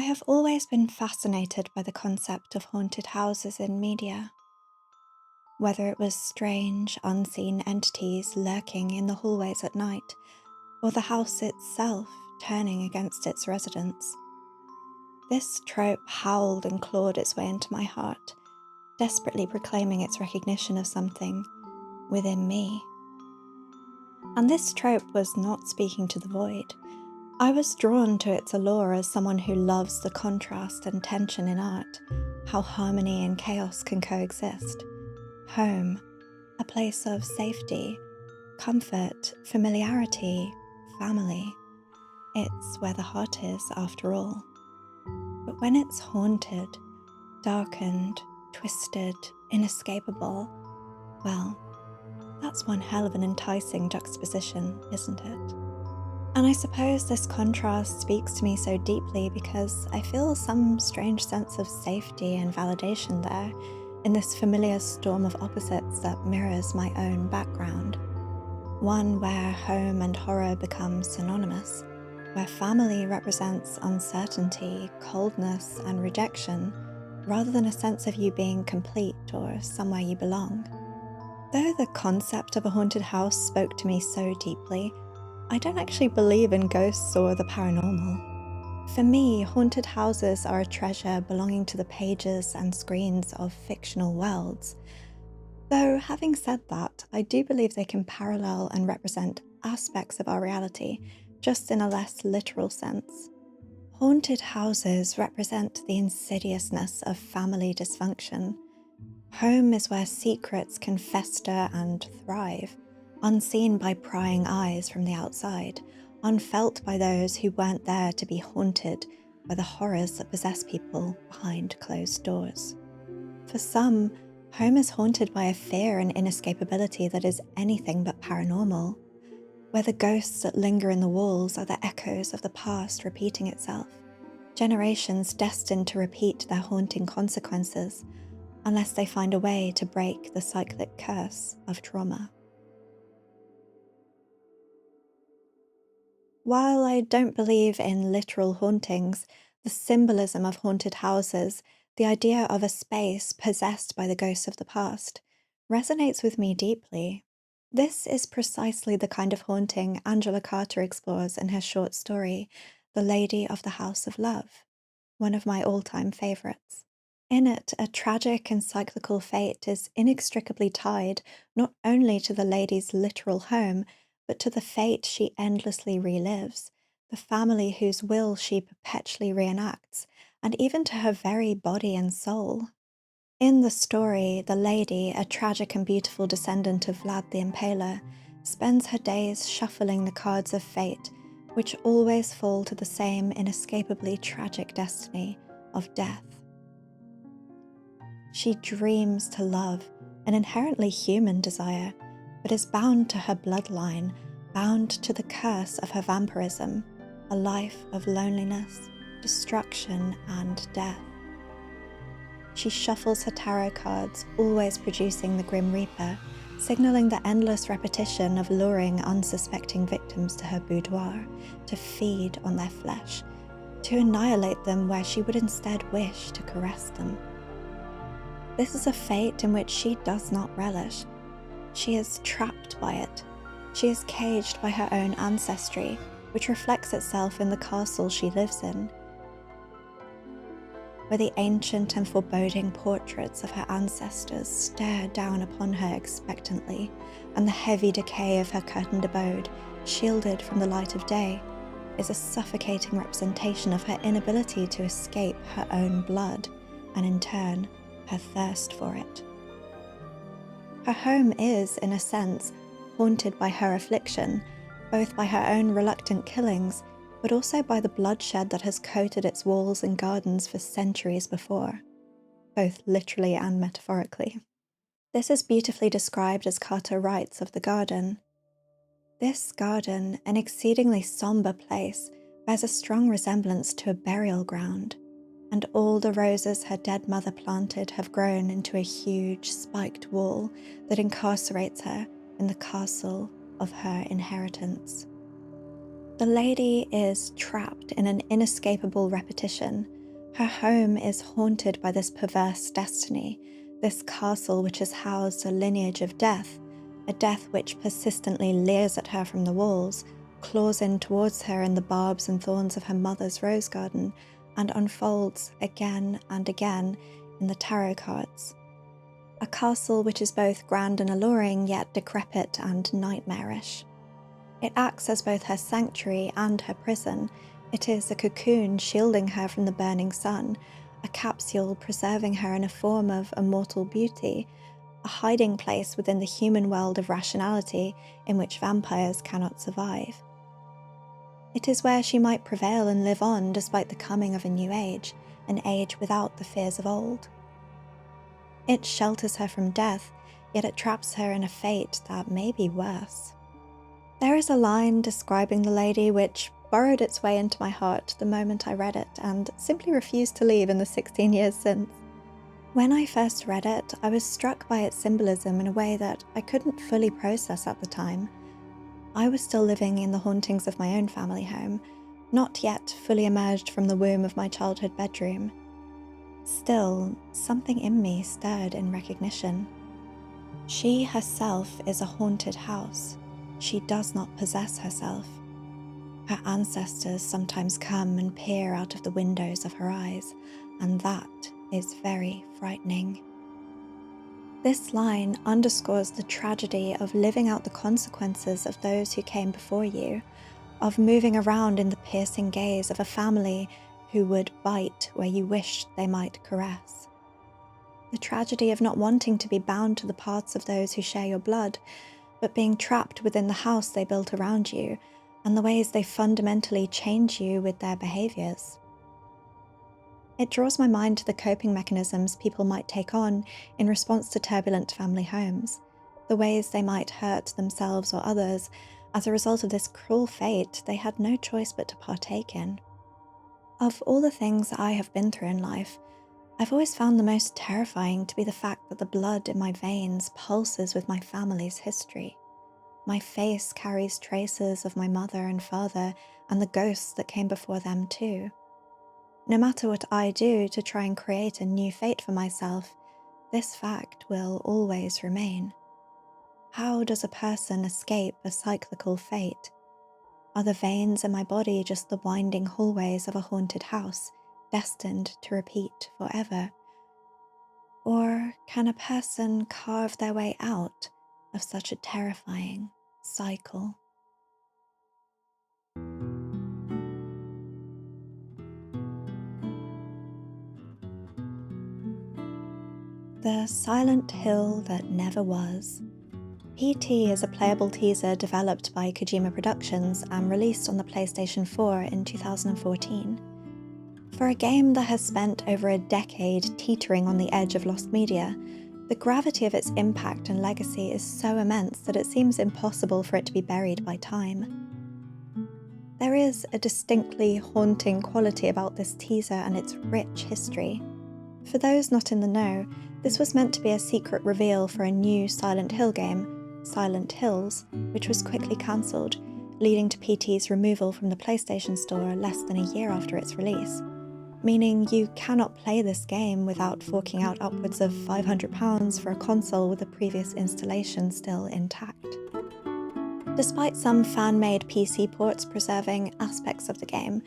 have always been fascinated by the concept of haunted houses in media. Whether it was strange, unseen entities lurking in the hallways at night, or the house itself turning against its residents. This trope howled and clawed its way into my heart, desperately proclaiming its recognition of something within me. And this trope was not speaking to the void. I was drawn to its allure as someone who loves the contrast and tension in art, how harmony and chaos can coexist. Home, a place of safety, comfort, familiarity, family. It's where the heart is, after all. But when it's haunted, darkened, twisted, inescapable, well, that's one hell of an enticing juxtaposition, isn't it? And I suppose this contrast speaks to me so deeply because I feel some strange sense of safety and validation there in this familiar storm of opposites that mirrors my own background. One where home and horror become synonymous, where family represents uncertainty, coldness, and rejection, rather than a sense of you being complete or somewhere you belong. Though the concept of a haunted house spoke to me so deeply, I don't actually believe in ghosts or the paranormal. For me, haunted houses are a treasure belonging to the pages and screens of fictional worlds. Though, having said that, I do believe they can parallel and represent aspects of our reality, just in a less literal sense. Haunted houses represent the insidiousness of family dysfunction. Home is where secrets can fester and thrive, unseen by prying eyes from the outside, unfelt by those who weren't there to be haunted by the horrors that possess people behind closed doors. For some, home is haunted by a fear and inescapability that is anything but paranormal, where the ghosts that linger in the walls are the echoes of the past repeating itself, generations destined to repeat their haunting consequences unless they find a way to break the cyclic curse of trauma. While I don't believe in literal hauntings, the symbolism of haunted houses, the idea of a space possessed by the ghosts of the past, resonates with me deeply. This is precisely the kind of haunting Angela Carter explores in her short story, The Lady of the House of Love, one of my all-time favorites. In it, a tragic and cyclical fate is inextricably tied not only to the lady's literal home, but to the fate she endlessly relives, the family whose will she perpetually reenacts, and even to her very body and soul. In the story, the lady, a tragic and beautiful descendant of Vlad the Impaler, spends her days shuffling the cards of fate, which always fall to the same inescapably tragic destiny of death. She dreams to love, an inherently human desire, but is bound to her bloodline, bound to the curse of her vampirism, a life of loneliness, destruction, and death. She shuffles her tarot cards, always producing the Grim Reaper, signaling the endless repetition of luring unsuspecting victims to her boudoir, to feed on their flesh, to annihilate them where she would instead wish to caress them. This is a fate in which she does not relish. She is trapped by it. She is caged by her own ancestry, which reflects itself in the castle she lives in, where the ancient and foreboding portraits of her ancestors stare down upon her expectantly, and the heavy decay of her curtained abode, shielded from the light of day, is a suffocating representation of her inability to escape her own blood, and in turn, her thirst for it. Her home is, in a sense, haunted by her affliction, both by her own reluctant killings, but also by the bloodshed that has coated its walls and gardens for centuries before, both literally and metaphorically. This is beautifully described as Carter writes of the garden. This garden, an exceedingly somber place, bears a strong resemblance to a burial ground, and all the roses her dead mother planted have grown into a huge spiked wall that incarcerates her in the castle of her inheritance. The lady is trapped in an inescapable repetition, Her home is haunted by this perverse destiny, this castle which has housed a lineage of death, a death which persistently leers at her from the walls, claws in towards her in the barbs and thorns of her mother's rose garden, and unfolds again and again in the tarot cards. A castle which is both grand and alluring, yet decrepit and nightmarish. It acts as both her sanctuary and her prison. It is a cocoon shielding her from the burning sun, a capsule preserving her in a form of immortal beauty, a hiding place within the human world of rationality in which vampires cannot survive. It is where she might prevail and live on despite the coming of a new age, an age without the fears of old. It shelters her from death, yet it traps her in a fate that may be worse. There is a line describing the lady which burrowed its way into my heart the moment I read it and simply refused to leave in the 16 years since. When I first read it, I was struck by its symbolism in a way that I couldn't fully process at the time. I was still living in the hauntings of my own family home, not yet fully emerged from the womb of my childhood bedroom. Still, something in me stirred in recognition. She herself is a haunted house. She does not possess herself. Her ancestors sometimes come and peer out of the windows of her eyes, and that is very frightening. This line underscores the tragedy of living out the consequences of those who came before you, of moving around in the piercing gaze of a family who would bite where you wished they might caress. The tragedy of not wanting to be bound to the paths of those who share your blood, but being trapped within the house they built around you, and the ways they fundamentally change you with their behaviors. It draws my mind to the coping mechanisms people might take on in response to turbulent family homes, the ways they might hurt themselves or others as a result of this cruel fate they had no choice but to partake in. Of all the things I have been through in life, I've always found the most terrifying to be the fact that the blood in my veins pulses with my family's history. My face carries traces of my mother and father and the ghosts that came before them too. No matter what I do to try and create a new fate for myself, this fact will always remain. How does a person escape a cyclical fate? Are the veins in my body just the winding hallways of a haunted house, destined to repeat forever? Or can a person carve their way out of such a terrifying cycle? The Silent Hill That Never Was. PT is a playable teaser developed by Kojima Productions and released on the PlayStation 4 in 2014. For a game that has spent over a decade teetering on the edge of lost media, the gravity of its impact and legacy is so immense that it seems impossible for it to be buried by time. There is a distinctly haunting quality about this teaser and its rich history. For those not in the know, this was meant to be a secret reveal for a new Silent Hill game, Silent Hills, which was quickly cancelled, leading to PT's removal from the PlayStation Store less than a year after its release, meaning you cannot play this game without forking out upwards of £500 for a console with the previous installation still intact. Despite some fan-made PC ports preserving aspects of the game,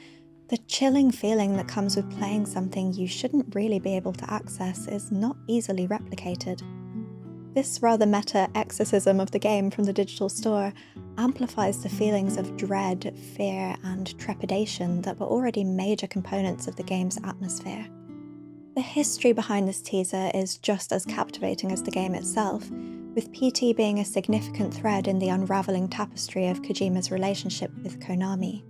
the chilling feeling that comes with playing something you shouldn't really be able to access is not easily replicated. This rather meta exorcism of the game from the digital store amplifies the feelings of dread, fear, and trepidation that were already major components of the game's atmosphere. The history behind this teaser is just as captivating as the game itself, with PT being a significant thread in the unravelling tapestry of Kojima's relationship with Konami.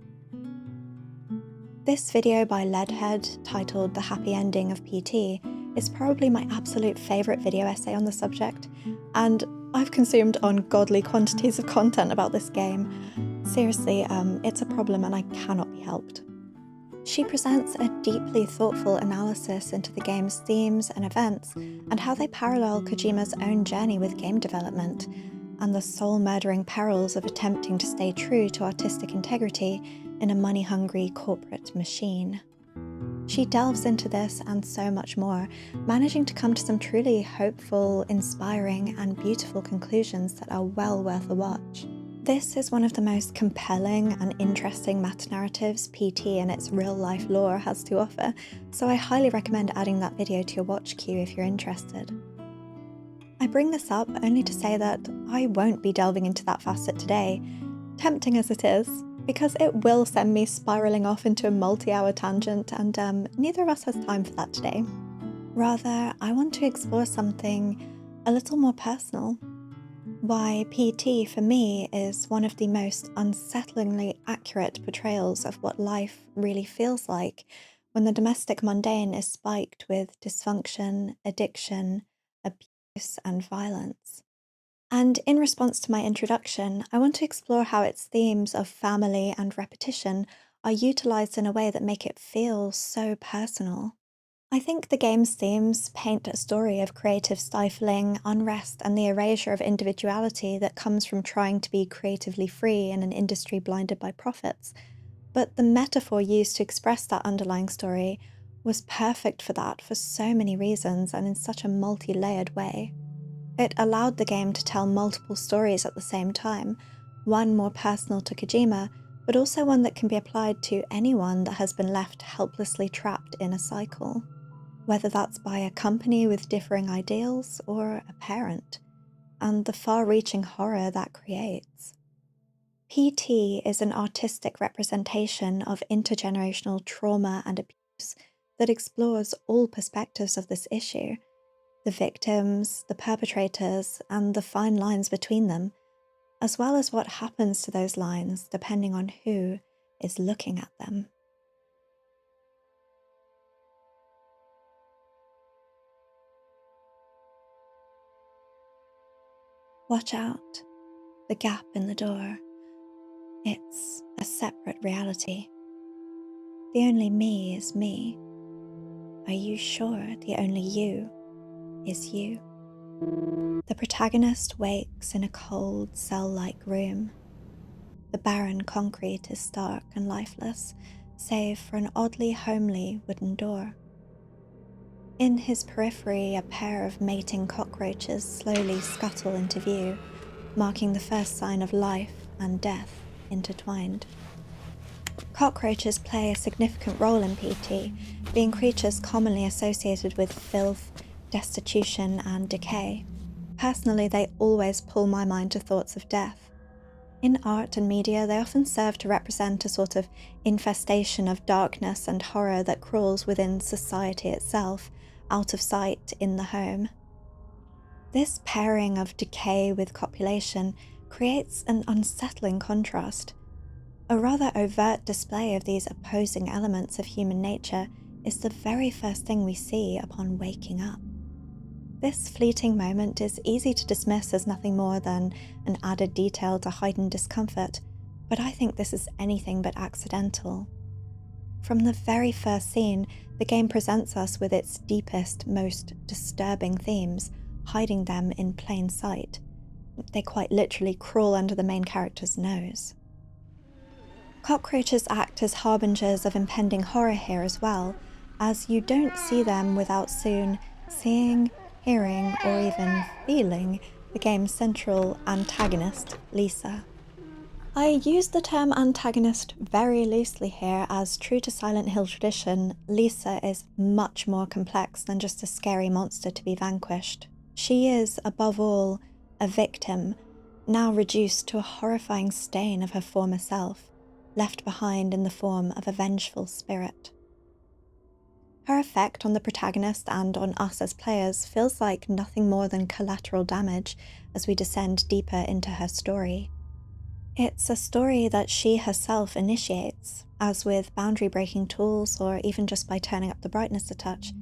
This video by Leadhead, titled The Happy Ending of PT, is probably my absolute favourite video essay on the subject, and I've consumed ungodly quantities of content about this game. Seriously, it's a problem and I cannot be helped. She presents a deeply thoughtful analysis into the game's themes and events, and how they parallel Kojima's own journey with game development, and the soul-murdering perils of attempting to stay true to artistic integrity in a money-hungry corporate machine. She delves into this and so much more, managing to come to some truly hopeful, inspiring, and beautiful conclusions that are well worth a watch. This is one of the most compelling and interesting meta-narratives PT and its real-life lore has to offer, so I highly recommend adding that video to your watch queue if you're interested. I bring this up only to say that I won't be delving into that facet today, tempting as it is, because it will send me spiraling off into a multi-hour tangent, and neither of us has time for that today. Rather, I want to explore something a little more personal. Why PT, for me, is one of the most unsettlingly accurate portrayals of what life really feels like when the domestic mundane is spiked with dysfunction, addiction, abuse, and violence. And in response to my introduction, I want to explore how its themes of family and repetition are utilized in a way that make it feel so personal. I think the game's themes paint a story of creative stifling, unrest, and the erasure of individuality that comes from trying to be creatively free in an industry blinded by profits. But the metaphor used to express that underlying story was perfect for that for so many reasons and in such a multi-layered way. It allowed the game to tell multiple stories at the same time, one more personal to Kojima, but also one that can be applied to anyone that has been left helplessly trapped in a cycle, whether that's by a company with differing ideals or a parent, and the far-reaching horror that creates. PT is an artistic representation of intergenerational trauma and abuse that explores all perspectives of this issue, the victims, the perpetrators, and the fine lines between them, as well as what happens to those lines depending on who is looking at them. Watch out, the gap in the door. It's a separate reality. The only me is me. Are you sure the only you is you? The protagonist wakes in a cold, cell-like room. The barren concrete is stark and lifeless, save for an oddly homely wooden door. In his periphery, a pair of mating cockroaches slowly scuttle into view, marking the first sign of life and death intertwined. Cockroaches play a significant role in PT, being creatures commonly associated with filth, destitution, and decay. Personally, they always pull my mind to thoughts of death. In art and media, they often serve to represent a sort of infestation of darkness and horror that crawls within society itself, out of sight in the home. This pairing of decay with copulation creates an unsettling contrast. A rather overt display of these opposing elements of human nature is the very first thing we see upon waking up. This fleeting moment is easy to dismiss as nothing more than an added detail to heighten discomfort, but I think this is anything but accidental. From the very first scene, the game presents us with its deepest, most disturbing themes, hiding them in plain sight. They quite literally crawl under the main character's nose. Cockroaches act as harbingers of impending horror here as well, as you don't see them without soon seeing, hearing, or even feeling the game's central antagonist, Lisa. I use the term antagonist very loosely here, as true to Silent Hill tradition, Lisa is much more complex than just a scary monster to be vanquished. She is, above all, a victim, now reduced to a horrifying stain of her former self, left behind in the form of a vengeful spirit. Her effect on the protagonist and on us as players feels like nothing more than collateral damage as we descend deeper into her story. It's a story that she herself initiates, as with boundary-breaking tools or even just by turning up the brightness a touch.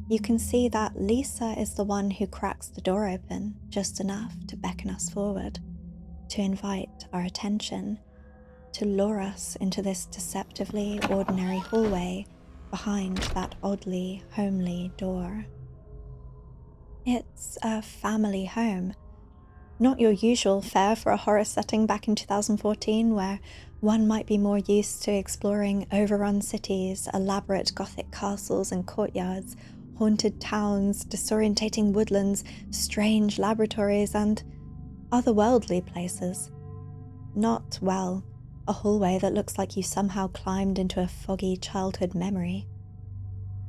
You can see that Lisa is the one who cracks the door open just enough to beckon us forward, to invite our attention, to lure us into this deceptively ordinary hallway behind that oddly homely door. It's a family home. Not your usual fare for a horror setting back in 2014 where One might be more used to exploring overrun cities, elaborate Gothic castles and courtyards, haunted towns, disorientating woodlands, strange laboratories, and otherworldly places. Not, well, a hallway that looks like you somehow climbed into a foggy childhood memory.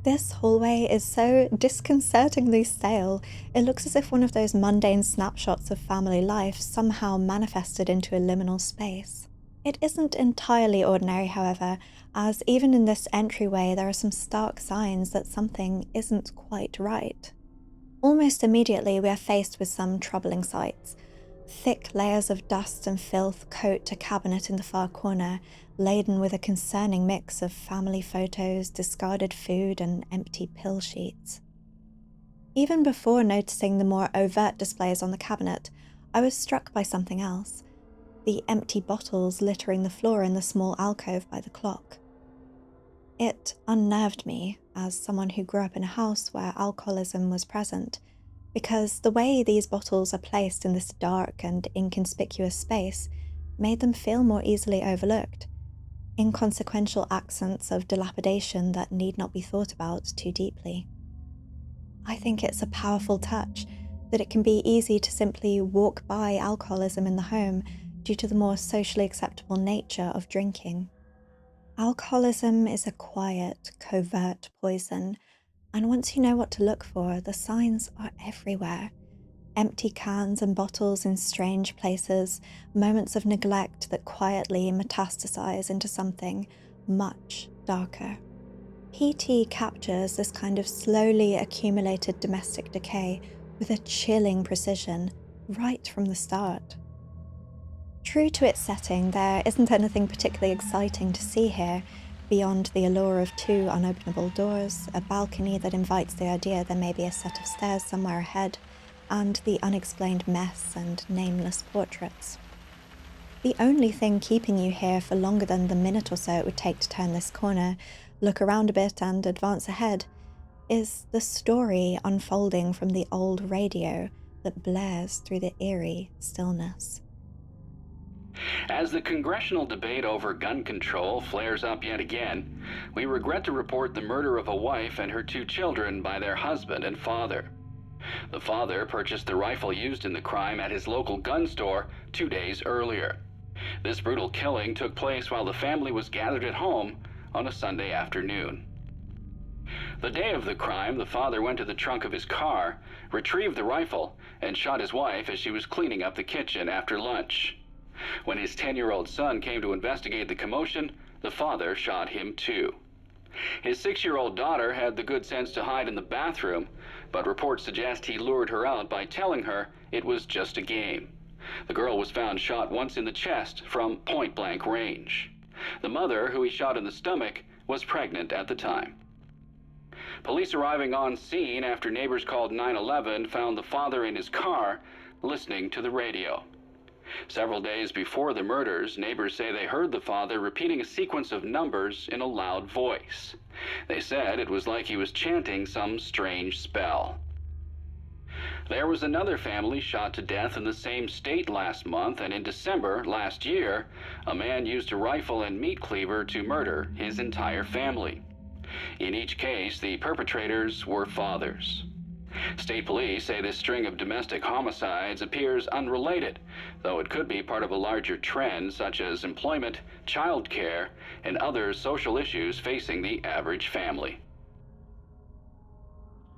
This hallway is so disconcertingly stale, it looks as if one of those mundane snapshots of family life somehow manifested into a liminal space. It isn't entirely ordinary, however, as even in this entryway there are some stark signs that something isn't quite right. Almost immediately we are faced with some troubling sights. Thick layers of dust and filth coat a cabinet in the far corner, laden with a concerning mix of family photos, discarded food, and empty pill sheets. Even before noticing the more overt displays on the cabinet, I was struck by something else: the empty bottles littering the floor in the small alcove by the clock. It unnerved me, as someone who grew up in a house where alcoholism was present, because the way these bottles are placed in this dark and inconspicuous space made them feel more easily overlooked, inconsequential accents of dilapidation that need not be thought about too deeply. I think it's a powerful touch that it can be easy to simply walk by alcoholism in the home due to the more socially acceptable nature of drinking. Alcoholism is a quiet, covert poison, and once you know what to look for, the signs are everywhere. Empty cans and bottles in strange places, moments of neglect that quietly metastasize into something much darker. PT captures this kind of slowly accumulated domestic decay with a chilling precision right from the start. True to its setting, there isn't anything particularly exciting to see here, beyond the allure of two unopenable doors, a balcony that invites the idea there may be a set of stairs somewhere ahead, and the unexplained mess and nameless portraits. The only thing keeping you here for longer than the minute or so it would take to turn this corner, look around a bit, and advance ahead is the story unfolding from the old radio that blares through the eerie stillness. As the congressional debate over gun control flares up yet again, we regret to report the murder of a wife and her 2 children by their husband and father. The father purchased the rifle used in the crime at his local gun store 2 days earlier. This brutal killing took place while the family was gathered at home on a Sunday afternoon. The day of the crime, the father went to the trunk of his car, retrieved the rifle, and shot his wife as she was cleaning up the kitchen after lunch. When his 10-year-old son came to investigate the commotion, the father shot him too. His 6-year-old daughter had the good sense to hide in the bathroom, but reports suggest he lured her out by telling her it was just a game. The girl was found shot once in the chest from point-blank range. The mother, who he shot in the stomach, was pregnant at the time. Police arriving on scene after neighbors called 911 found the father in his car, listening to the radio. Several days before the murders, neighbors say they heard the father repeating a sequence of numbers in a loud voice. They said it was like he was chanting some strange spell. There was another family shot to death in the same state last month, and in December last year, a man used a rifle and meat cleaver to murder his entire family. In each case, the perpetrators were fathers. State police say this string of domestic homicides appears unrelated, though it could be part of a larger trend such as employment, child care, and other social issues facing the average family.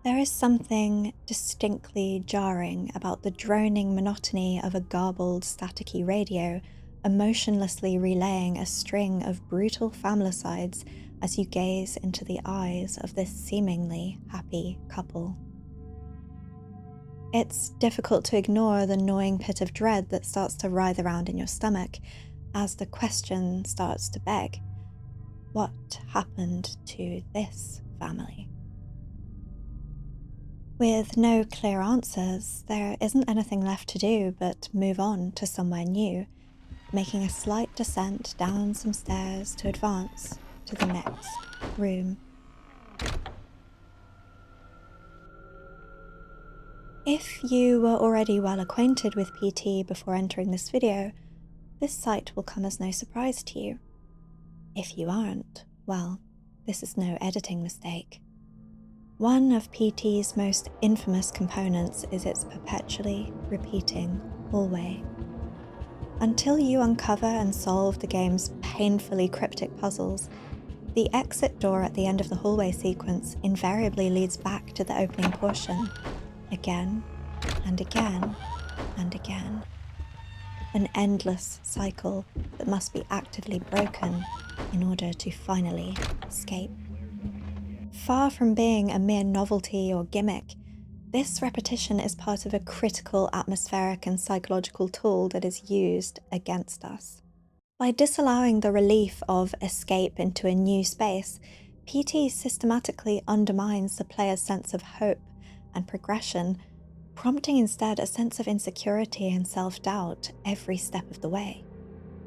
There is something distinctly jarring about the droning monotony of a garbled, staticky radio emotionlessly relaying a string of brutal familicides as you gaze into the eyes of this seemingly happy couple. It's difficult to ignore the gnawing pit of dread that starts to writhe around in your stomach as the question starts to beg, what happened to this family? With no clear answers, there isn't anything left to do but move on to somewhere new, making a slight descent down some stairs to advance to the next room. If you were already well acquainted with PT before entering this video, This sight will come as no surprise to you. If you aren't, well, this is no editing mistake. One of PT's most infamous components is its perpetually repeating hallway. Until you uncover and solve the game's painfully cryptic puzzles, the exit door at the end of the hallway sequence invariably leads back to the opening portion, again and again and again. An endless cycle that must be actively broken in order to finally escape. Far from being a mere novelty or gimmick, this repetition is part of a critical atmospheric and psychological tool that is used against us. By disallowing the relief of escape into a new space, PT systematically undermines the player's sense of hope and progression, prompting instead a sense of insecurity and self-doubt every step of the way.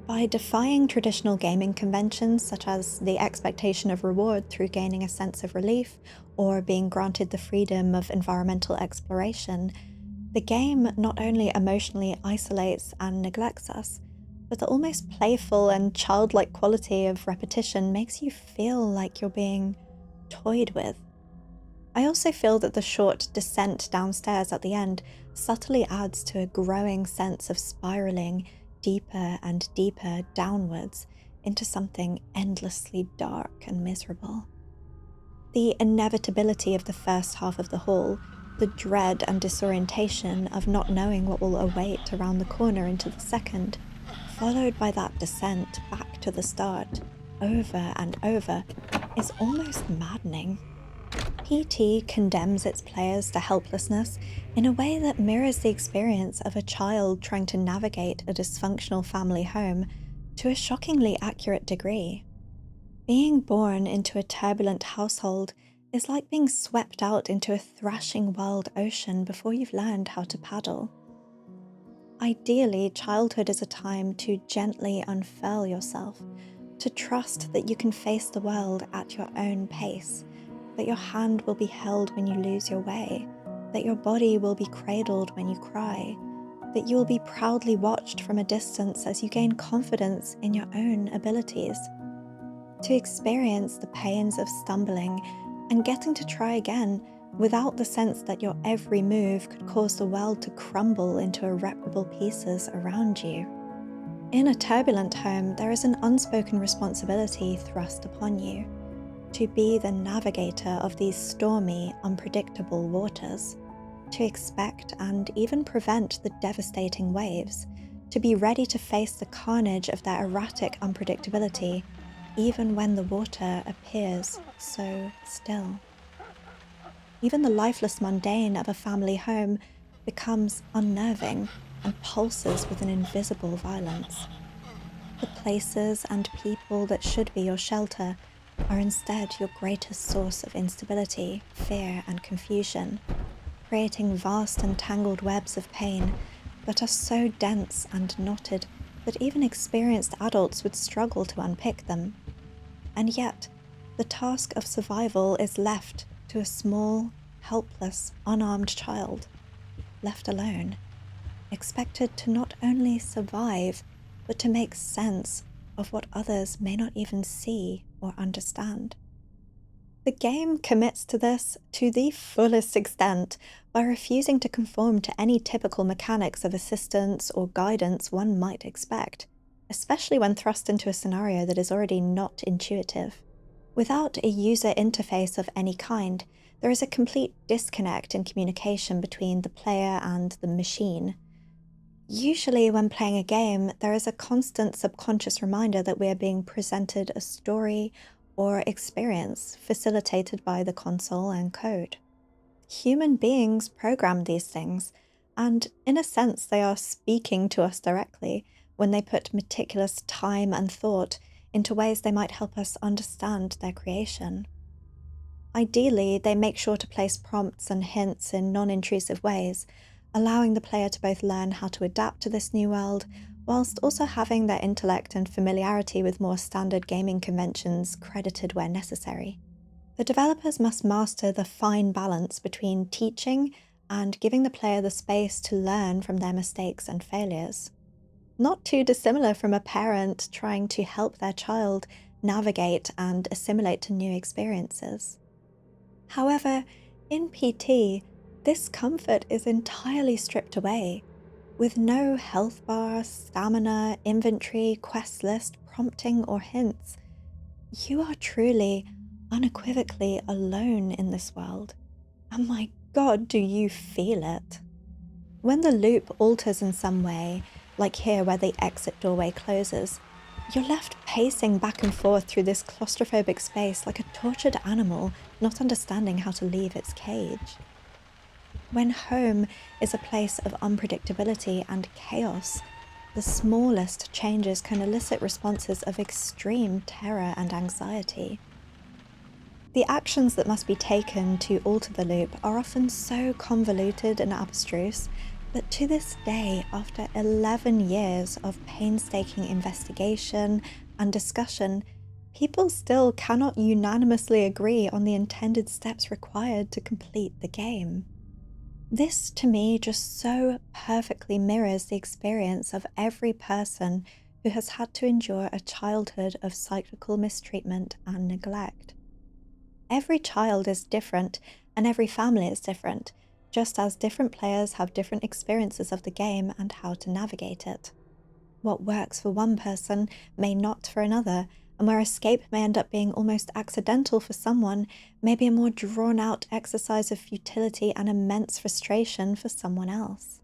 By defying traditional gaming conventions such as the expectation of reward through gaining a sense of relief or being granted the freedom of environmental exploration, the game not only emotionally isolates and neglects us, but the almost playful and childlike quality of repetition makes you feel like you're being toyed with. I also feel that the short descent downstairs at the end subtly adds to a growing sense of spiraling deeper and deeper downwards into something endlessly dark and miserable. The inevitability of the first half of the hall, the dread and disorientation of not knowing what will await around the corner into the second, followed by that descent back to the start, over and over, is almost maddening. PT condemns its players to helplessness in a way that mirrors the experience of a child trying to navigate a dysfunctional family home to a shockingly accurate degree. Being born into a turbulent household is like being swept out into a thrashing wild ocean before you've learned how to paddle. Ideally, childhood is a time to gently unfurl yourself, to trust that you can face the world at your own pace, that your hand will be held when you lose your way, that your body will be cradled when you cry, that you will be proudly watched from a distance as you gain confidence in your own abilities. To experience the pains of stumbling and getting to try again without the sense that your every move could cause the world to crumble into irreparable pieces around you. In a turbulent home, there is an unspoken responsibility thrust upon you to be the navigator of these stormy, unpredictable waters, to expect and even prevent the devastating waves, to be ready to face the carnage of their erratic unpredictability, even when the water appears so still. Even the lifeless mundane of a family home becomes unnerving and pulses with an invisible violence. The places and people that should be your shelter are instead your greatest source of instability, fear, and confusion, creating vast and tangled webs of pain that are so dense and knotted that even experienced adults would struggle to unpick them. And yet, the task of survival is left to a small, helpless, unarmed child, left alone, expected to not only survive, but to make sense of what others may not even see or understand. The game commits to this to the fullest extent by refusing to conform to any typical mechanics of assistance or guidance one might expect, especially when thrust into a scenario that is already not intuitive. Without a user interface of any kind, there is a complete disconnect in communication between the player and the machine. Usually when playing a game, there is a constant subconscious reminder that we are being presented a story or experience facilitated by the console and code. Human beings program these things, and in a sense they are speaking to us directly when they put meticulous time and thought into ways they might help us understand their creation. Ideally, they make sure to place prompts and hints in non-intrusive ways, allowing the player to both learn how to adapt to this new world, whilst also having their intellect and familiarity with more standard gaming conventions credited where necessary. The developers must master the fine balance between teaching and giving the player the space to learn from their mistakes and failures. not too dissimilar from a parent trying to help their child navigate and assimilate to new experiences. However, in PT, this comfort is entirely stripped away, with no health bar, stamina, inventory, quest list, prompting, or hints. You are truly, unequivocally alone in this world. And my God, do you feel it? When the loop alters in some way, like here where the exit doorway closes, you're left pacing back and forth through this claustrophobic space like a tortured animal not understanding how to leave its cage. When home is a place of unpredictability and chaos, the smallest changes can elicit responses of extreme terror and anxiety. The actions that must be taken to alter the loop are often so convoluted and abstruse that to this day, after 11 years of painstaking investigation and discussion, people still cannot unanimously agree on the intended steps required to complete the game. This, to me, just so perfectly mirrors the experience of every person who has had to endure a childhood of cyclical mistreatment and neglect. Every child is different, and every family is different, just as different players have different experiences of the game and how to navigate it. What works for one person may not for another, and where escape may end up being almost accidental for someone, may be a more drawn-out exercise of futility and immense frustration for someone else.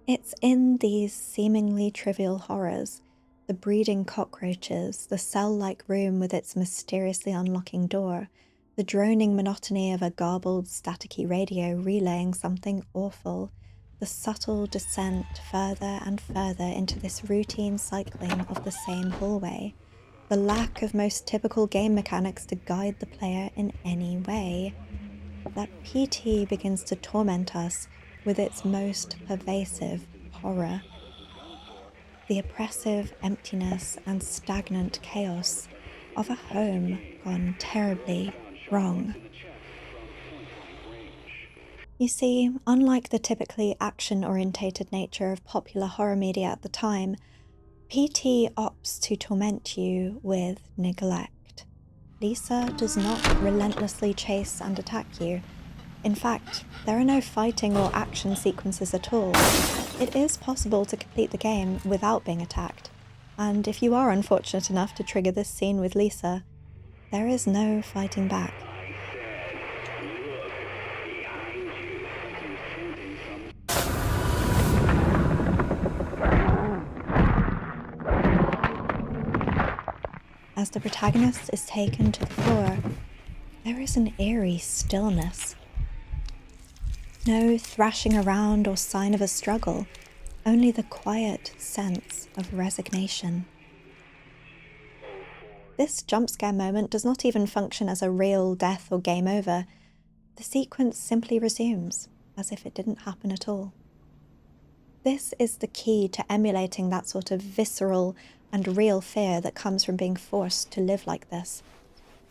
It's in these seemingly trivial horrors, the breeding cockroaches, the cell-like room with its mysteriously unlocking door, the droning monotony of a garbled, staticky radio relaying something awful, the subtle descent further and further into this routine cycling of the same hallway, the lack of most typical game mechanics to guide the player in any way, that PT begins to torment us with its most pervasive horror. The oppressive emptiness and stagnant chaos of a home gone terribly wrong. You see, unlike the typically action-orientated nature of popular horror media at the time, PT opts to torment you with neglect. Lisa does not relentlessly chase and attack you. In fact, there are no fighting or action sequences at all. It is possible to complete the game without being attacked, and if you are unfortunate enough to trigger this scene with Lisa, there is no fighting back. As the protagonist is taken to the floor, there is an eerie stillness. No thrashing around or sign of a struggle, only the quiet sense of resignation. This jump scare moment does not even function as a real death or game over. The sequence simply resumes, as if it didn't happen at all. This is the key to emulating that sort of visceral and real fear that comes from being forced to live like this,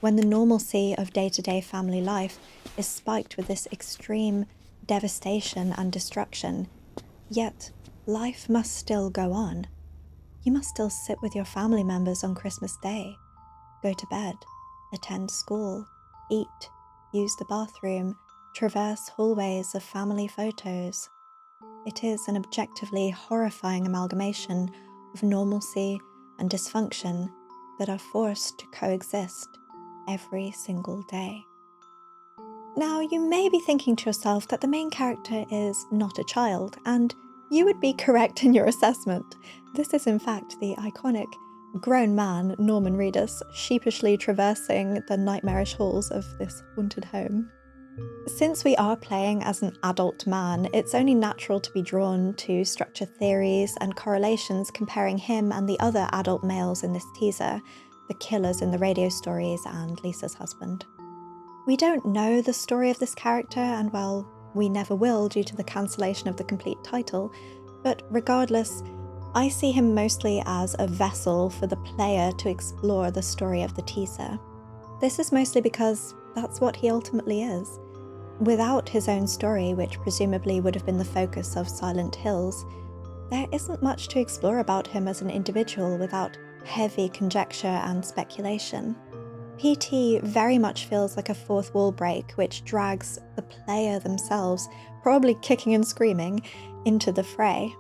when the normalcy of day-to-day family life is spiked with this extreme devastation and destruction, yet life must still go on. You must still sit with your family members on Christmas Day, go to bed, attend school, eat, use the bathroom, traverse hallways of family photos. It is an objectively horrifying amalgamation of normalcy and dysfunction that are forced to coexist every single day. Now, you may be thinking to yourself that the main character is not a child, and you would be correct in your assessment. This is in fact the iconic grown man, Norman Reedus, sheepishly traversing the nightmarish halls of this haunted home. Since we are playing as an adult man, it's only natural to be drawn to structure theories and correlations comparing him and the other adult males in this teaser, the killers in the radio stories and Lisa's husband. We don't know the story of this character, and well, we never will due to the cancellation of the complete title, but regardless, I see him mostly as a vessel for the player to explore the story of the teaser. This is mostly because that's what he ultimately is. Without his own story, which presumably would have been the focus of Silent Hills, there isn't much to explore about him as an individual without heavy conjecture and speculation. PT very much feels like a fourth wall break which drags the player themselves, probably kicking and screaming, into the fray.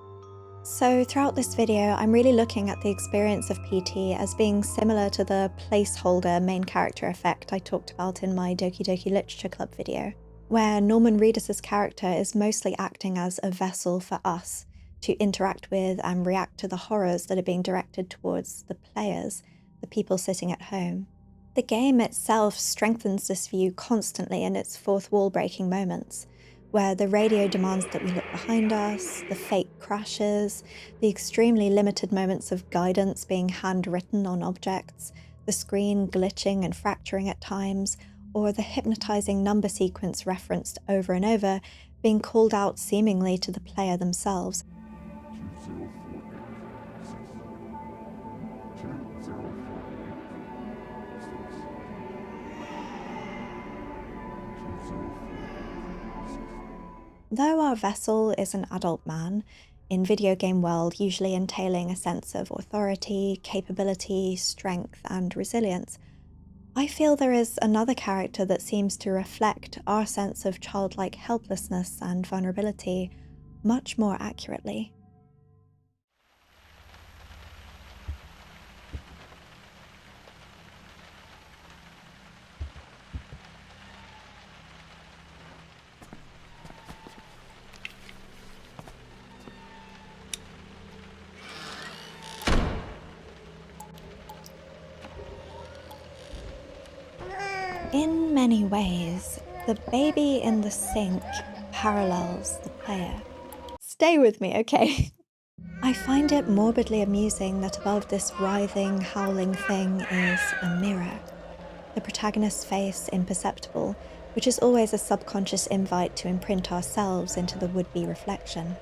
So throughout this video, I'm really looking at the experience of PT as being similar to the placeholder main character effect I talked about in my Doki Doki Literature Club video, where Norman Reedus' character is mostly acting as a vessel for us to interact with and react to the horrors that are being directed towards the players, the people sitting at home. The game itself strengthens this view constantly in its fourth wall breaking moments, where the radio demands that we look behind us, the fake crashes, the extremely limited moments of guidance being handwritten on objects, the screen glitching and fracturing at times, or the hypnotizing number sequence referenced over and over being called out seemingly to the player themselves. Though our vessel is an adult man, in video game world usually entailing a sense of authority, capability, strength, and resilience, I feel there is another character that seems to reflect our sense of childlike helplessness and vulnerability much more accurately. In many ways, the baby in the sink parallels the player. Stay with me, okay? I find it morbidly amusing that above this writhing, howling thing is a mirror. The protagonist's face imperceptible, which is always a subconscious invite to imprint ourselves into the would-be reflection.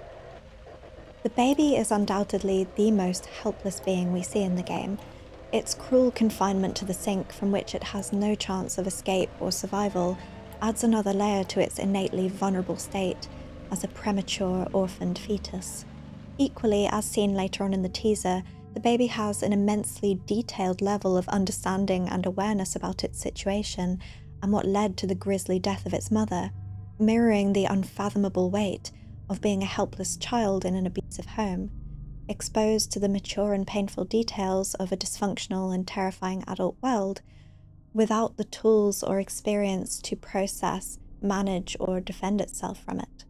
The baby is undoubtedly the most helpless being we see in the game. Its cruel confinement to the sink, from which it has no chance of escape or survival, adds another layer to its innately vulnerable state as a premature, orphaned fetus. Equally, as seen later on in the teaser, the baby has an immensely detailed level of understanding and awareness about its situation and what led to the grisly death of its mother, mirroring the unfathomable weight of being a helpless child in an abusive home, exposed to the mature and painful details of a dysfunctional and terrifying adult world, without the tools or experience to process, manage, or defend itself from it.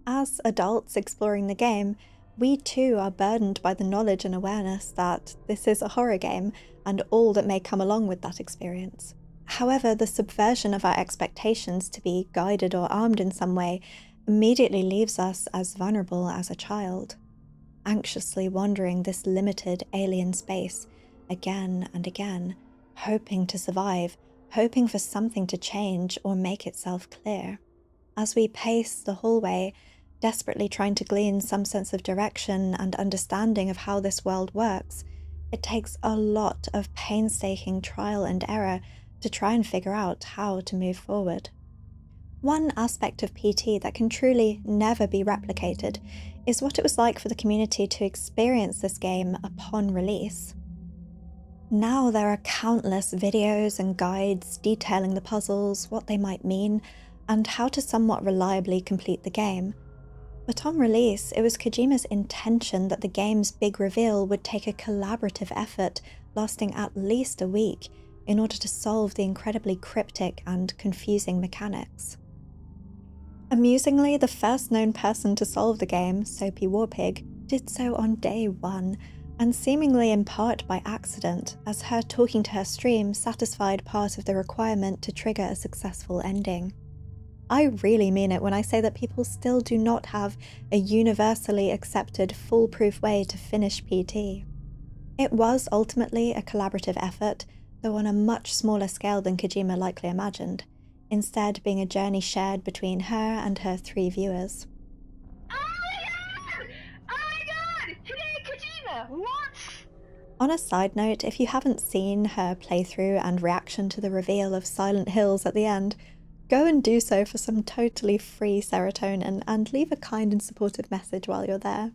As adults exploring the game, we too are burdened by the knowledge and awareness that this is a horror game and all that may come along with that experience. However, the subversion of our expectations to be guided or armed in some way immediately leaves us as vulnerable as a child, anxiously wandering this limited alien space again and again, hoping to survive, hoping for something to change or make itself clear. As we pace the hallway, desperately trying to glean some sense of direction and understanding of how this world works, it takes a lot of painstaking trial and error to try and figure out how to move forward. One aspect of PT that can truly never be replicated is what it was like for the community to experience this game upon release. Now there are countless videos and guides detailing the puzzles, what they might mean, and how to somewhat reliably complete the game. But on release, it was Kojima's intention that the game's big reveal would take a collaborative effort lasting at least a week in order to solve the incredibly cryptic and confusing mechanics. Amusingly, the first known person to solve the game, Soapy Warpig, did so on day one, and seemingly in part by accident, as her talking to her stream satisfied part of the requirement to trigger a successful ending. I really mean it when I say that people still do not have a universally accepted foolproof way to finish PT. It was ultimately a collaborative effort, though on a much smaller scale than Kojima likely imagined, instead being a journey shared between her and her 3 viewers. Oh my god! Oh my god! Hideo Kojima! What? On a side note, if you haven't seen her playthrough and reaction to the reveal of Silent Hills at the end, go and do so for some totally free serotonin and leave a kind and supportive message while you're there.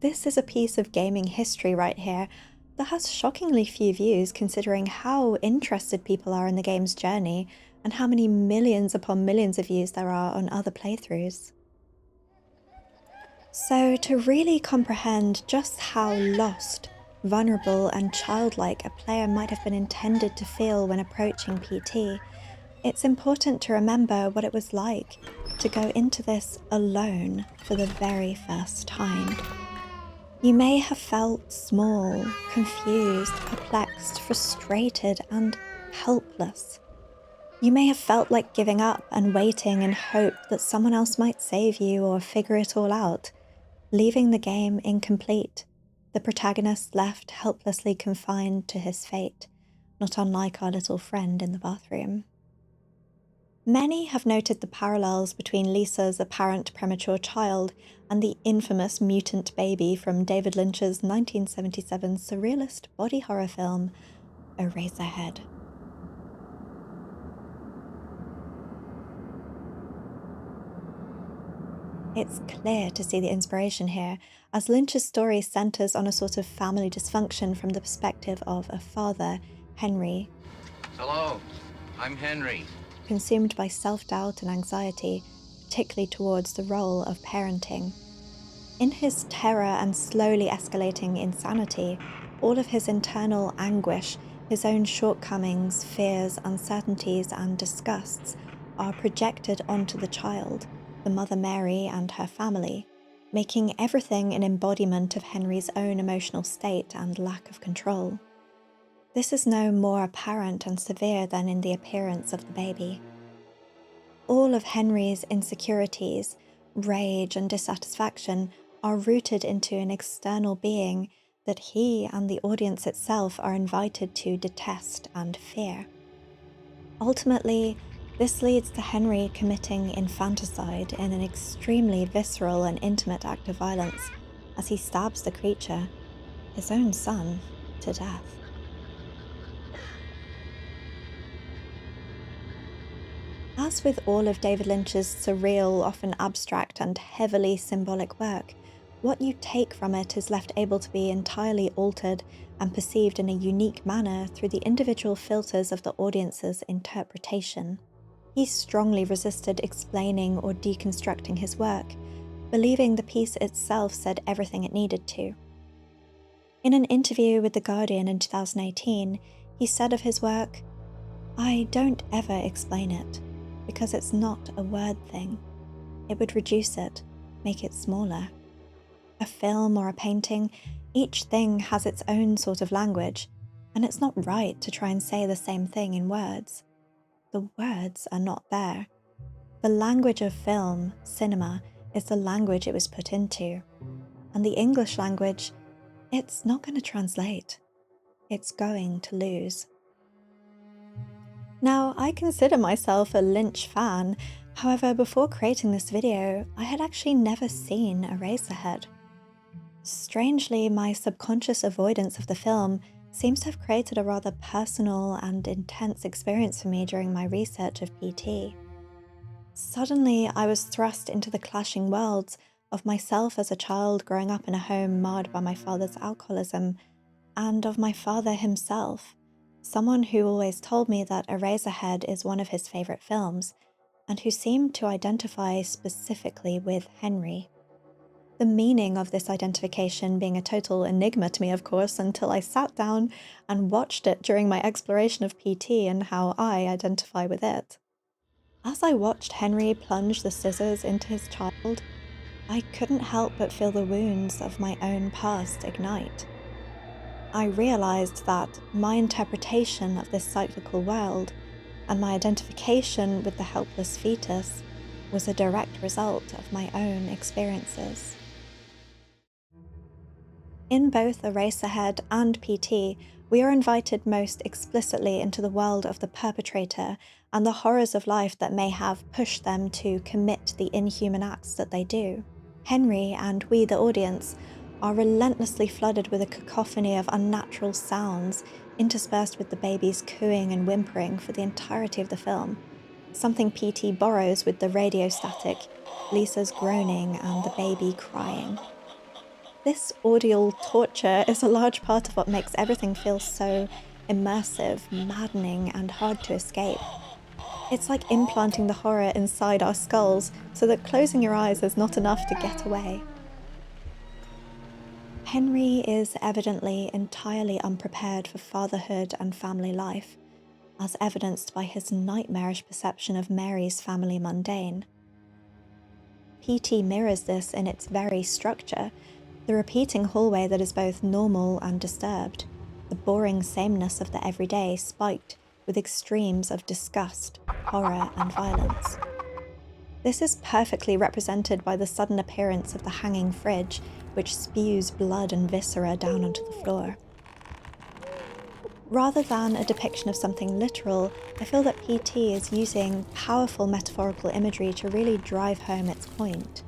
This is a piece of gaming history right here that has shockingly few views considering how interested people are in the game's journey and how many millions upon millions of views there are on other playthroughs. So, to really comprehend just how lost, vulnerable, and childlike a player might have been intended to feel when approaching PT, it's important to remember what it was like to go into this alone for the very first time. You may have felt small, confused, perplexed, frustrated, and helpless. You may have felt like giving up and waiting in hope that someone else might save you or figure it all out, leaving the game incomplete, the protagonist left helplessly confined to his fate, not unlike our little friend in the bathroom. Many have noted the parallels between Lisa's apparent premature child and the infamous mutant baby from David Lynch's 1977 surrealist body horror film, Eraserhead. It's clear to see the inspiration here, as Lynch's story centers on a sort of family dysfunction from the perspective of a father, Henry, Hello, I'm Henry. consumed by self-doubt and anxiety, particularly towards the role of parenting. In his terror and slowly escalating insanity, all of his internal anguish, his own shortcomings, fears, uncertainties, and disgusts are projected onto the child, the Mother Mary and her family, making everything an embodiment of Henry's own emotional state and lack of control. This is no more apparent and severe than in the appearance of the baby. All of Henry's insecurities, rage, and dissatisfaction are rooted into an external being that he and the audience itself are invited to detest and fear. Ultimately, this leads to Henry committing infanticide in an extremely visceral and intimate act of violence as he stabs the creature, his own son, to death. As with all of David Lynch's surreal, often abstract, and heavily symbolic work, what you take from it is left able to be entirely altered and perceived in a unique manner through the individual filters of the audience's interpretation. He strongly resisted explaining or deconstructing his work, believing the piece itself said everything it needed to. In an interview with The Guardian in 2018, he said of his work, "I don't ever explain it, because it's not a word thing. It would reduce it, make it smaller. A film or a painting, each thing has its own sort of language, and it's not right to try and say the same thing in words. The words are not there. The language of film, cinema, is the language it was put into. And the English language, it's not going to translate. It's going to lose." Now, I consider myself a Lynch fan, however, before creating this video, I had actually never seen Eraserhead. Strangely, my subconscious avoidance of the film seems to have created a rather personal and intense experience for me during my research of PT. Suddenly, I was thrust into the clashing worlds of myself as a child growing up in a home marred by my father's alcoholism, and of my father himself, someone who always told me that Eraserhead is one of his favourite films, and who seemed to identify specifically with Henry. The meaning of this identification being a total enigma to me, of course, until I sat down and watched it during my exploration of PT and how I identify with it. As I watched Henry plunge the scissors into his child, I couldn't help but feel the wounds of my own past ignite. I realized that my interpretation of this cyclical world and my identification with the helpless fetus was a direct result of my own experiences. In both Eraserhead and PT, we are invited most explicitly into the world of the perpetrator and the horrors of life that may have pushed them to commit the inhuman acts that they do. Henry and we, the audience, are relentlessly flooded with a cacophony of unnatural sounds interspersed with the baby's cooing and whimpering for the entirety of the film, something PT borrows with the radio static, Lisa's groaning, and the baby crying. This audial torture is a large part of what makes everything feel so immersive, maddening, and hard to escape. It's like implanting the horror inside our skulls so that closing your eyes is not enough to get away. Henry is evidently entirely unprepared for fatherhood and family life, as evidenced by his nightmarish perception of Mary's family mundane. PT mirrors this in its very structure, the repeating hallway that is both normal and disturbed, the boring sameness of the everyday spiked with extremes of disgust, horror, and violence. This is perfectly represented by the sudden appearance of the hanging fridge, which spews blood and viscera down onto the floor. Rather than a depiction of something literal, I feel that PT is using powerful metaphorical imagery to really drive home its point.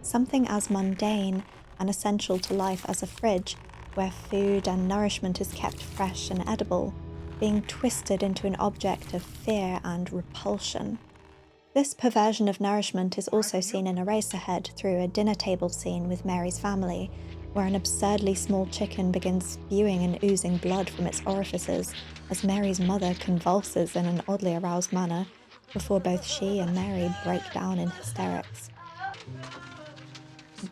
Something as mundane and essential to life as a fridge, where food and nourishment is kept fresh and edible, being twisted into an object of fear and repulsion. This perversion of nourishment is also seen in Eraserhead through a dinner table scene with Mary's family, where an absurdly small chicken begins spewing and oozing blood from its orifices as Mary's mother convulses in an oddly aroused manner before both she and Mary break down in hysterics.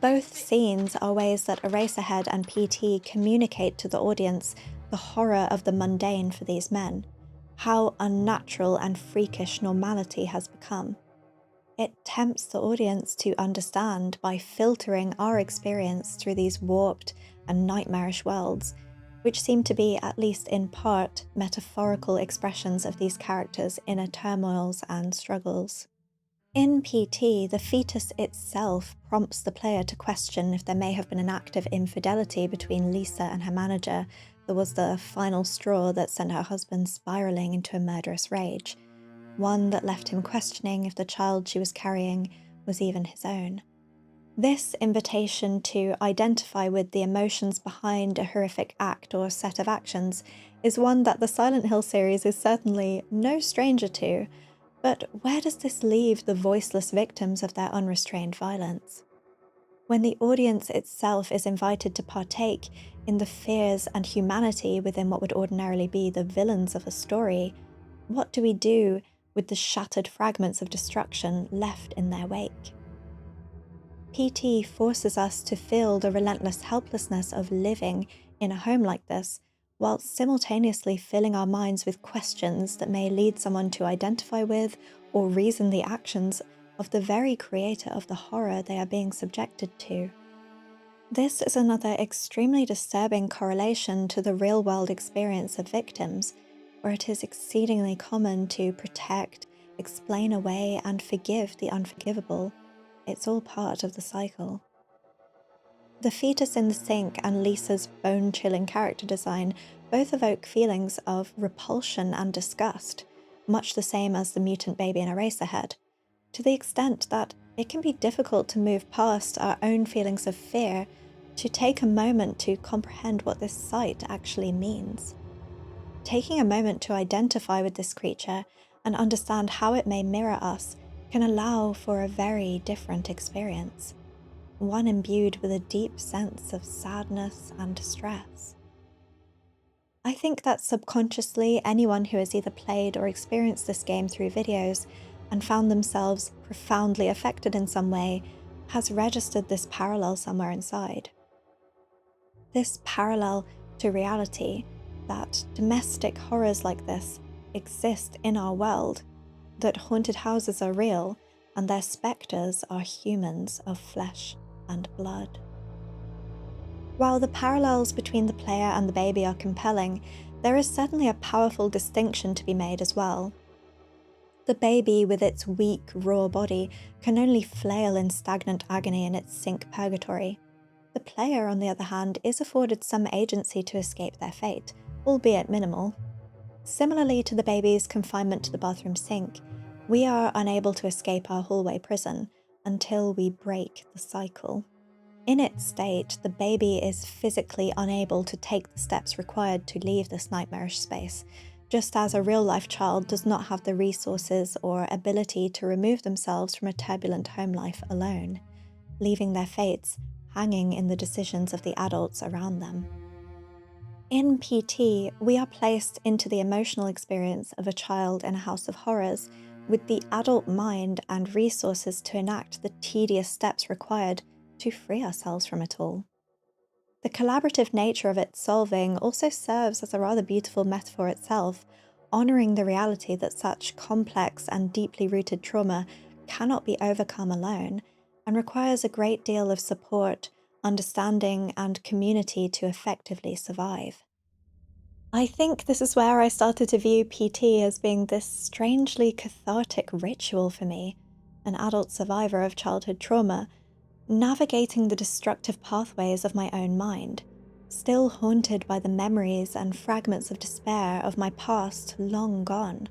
Both scenes are ways that Eraserhead and PT communicate to the audience the horror of the mundane for these men, how unnatural and freakish normality has become. It tempts the audience to understand by filtering our experience through these warped and nightmarish worlds, which seem to be, at least in part, metaphorical expressions of these characters' inner turmoils and struggles. In PT, the fetus itself prompts the player to question if there may have been an act of infidelity between Lisa and her manager that was the final straw that sent her husband spiraling into a murderous rage, one that left him questioning if the child she was carrying was even his own. This invitation to identify with the emotions behind a horrific act or set of actions is one that the Silent Hill series is certainly no stranger to, but where does this leave the voiceless victims of their unrestrained violence? When the audience itself is invited to partake in the fears and humanity within what would ordinarily be the villains of a story, what do we do with the shattered fragments of destruction left in their wake? PT forces us to feel the relentless helplessness of living in a home like this, while simultaneously filling our minds with questions that may lead someone to identify with or reason the actions of the very creator of the horror they are being subjected to. This is another extremely disturbing correlation to the real-world experience of victims, where it is exceedingly common to protect, explain away, and forgive the unforgivable. It's all part of the cycle. The fetus in the sink and Lisa's bone-chilling character design both evoke feelings of repulsion and disgust, much the same as the mutant baby in Eraserhead, to the extent that it can be difficult to move past our own feelings of fear to take a moment to comprehend what this sight actually means. Taking a moment to identify with this creature and understand how it may mirror us can allow for a very different experience, one imbued with a deep sense of sadness and distress. I think that subconsciously anyone who has either played or experienced this game through videos and found themselves profoundly affected in some way has registered this parallel somewhere inside. This parallel to reality, that domestic horrors like this exist in our world, that haunted houses are real, and their spectres are humans of flesh and blood. While the parallels between the player and the baby are compelling, there is certainly a powerful distinction to be made as well. The baby, with its weak, raw body, can only flail in stagnant agony in its sink purgatory. The player, on the other hand, is afforded some agency to escape their fate, albeit minimal. Similarly to the baby's confinement to the bathroom sink, we are unable to escape our hallway prison until we break the cycle. In its state, the baby is physically unable to take the steps required to leave this nightmarish space, just as a real-life child does not have the resources or ability to remove themselves from a turbulent home life alone, leaving their fates hanging in the decisions of the adults around them. In PT, we are placed into the emotional experience of a child in a house of horrors, with the adult mind and resources to enact the tedious steps required to free ourselves from it all. The collaborative nature of its solving also serves as a rather beautiful metaphor itself, honouring the reality that such complex and deeply rooted trauma cannot be overcome alone and requires a great deal of support, understanding, and community to effectively survive. I think this is where I started to view PT as being this strangely cathartic ritual for me, an adult survivor of childhood trauma, navigating the destructive pathways of my own mind, still haunted by the memories and fragments of despair of my past long gone.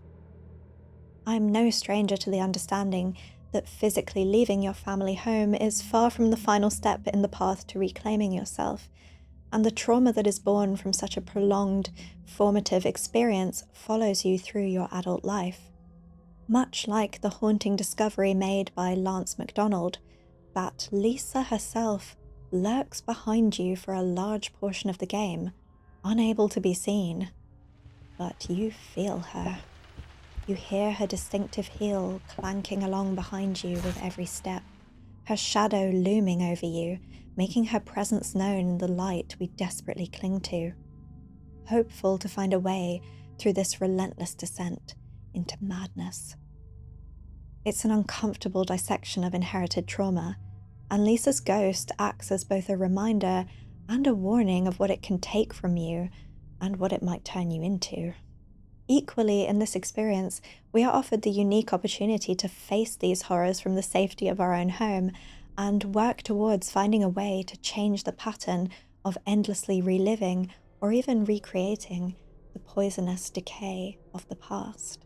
I'm no stranger to the understanding that physically leaving your family home is far from the final step in the path to reclaiming yourself, and the trauma that is born from such a prolonged, formative experience follows you through your adult life. Much like the haunting discovery made by Lance MacDonald that Lisa herself lurks behind you for a large portion of the game, unable to be seen. But you feel her. You hear her distinctive heel clanking along behind you with every step, her shadow looming over you, making her presence known in the light we desperately cling to, hopeful to find a way through this relentless descent into madness. It's an uncomfortable dissection of inherited trauma, and Lisa's ghost acts as both a reminder and a warning of what it can take from you and what it might turn you into. Equally, in this experience, we are offered the unique opportunity to face these horrors from the safety of our own home and work towards finding a way to change the pattern of endlessly reliving or even recreating the poisonous decay of the past.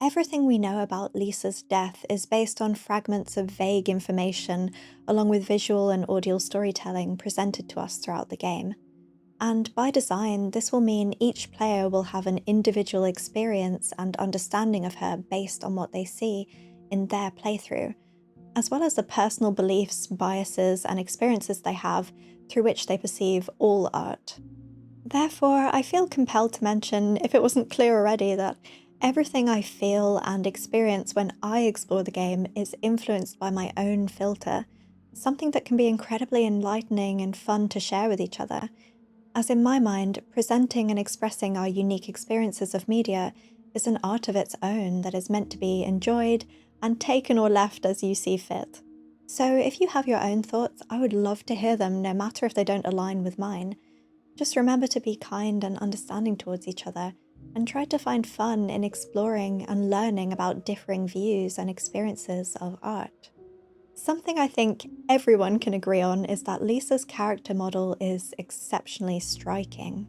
Everything we know about Lisa's death is based on fragments of vague information, along with visual and audio storytelling presented to us throughout the game. And by design, this will mean each player will have an individual experience and understanding of her based on what they see in their playthrough, as well as the personal beliefs, biases, and experiences they have through which they perceive all art. Therefore, I feel compelled to mention, if it wasn't clear already, that everything I feel and experience when I explore the game is influenced by my own filter, something that can be incredibly enlightening and fun to share with each other, as in my mind, presenting and expressing our unique experiences of media is an art of its own that is meant to be enjoyed and taken or left as you see fit. So if you have your own thoughts, I would love to hear them, no matter if they don't align with mine. Just remember to be kind and understanding towards each other, and try to find fun in exploring and learning about differing views and experiences of art. Something I think everyone can agree on is that Lisa's character model is exceptionally striking.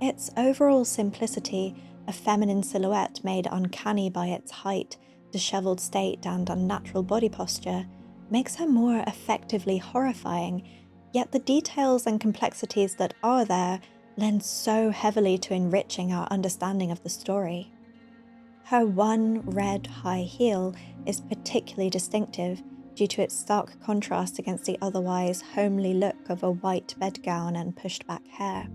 Its overall simplicity, a feminine silhouette made uncanny by its height, disheveled state, and unnatural body posture, makes her more effectively horrifying, yet the details and complexities that are there lend so heavily to enriching our understanding of the story. Her one red high heel is particularly distinctive due to its stark contrast against the otherwise homely look of a white bedgown and pushed back hair.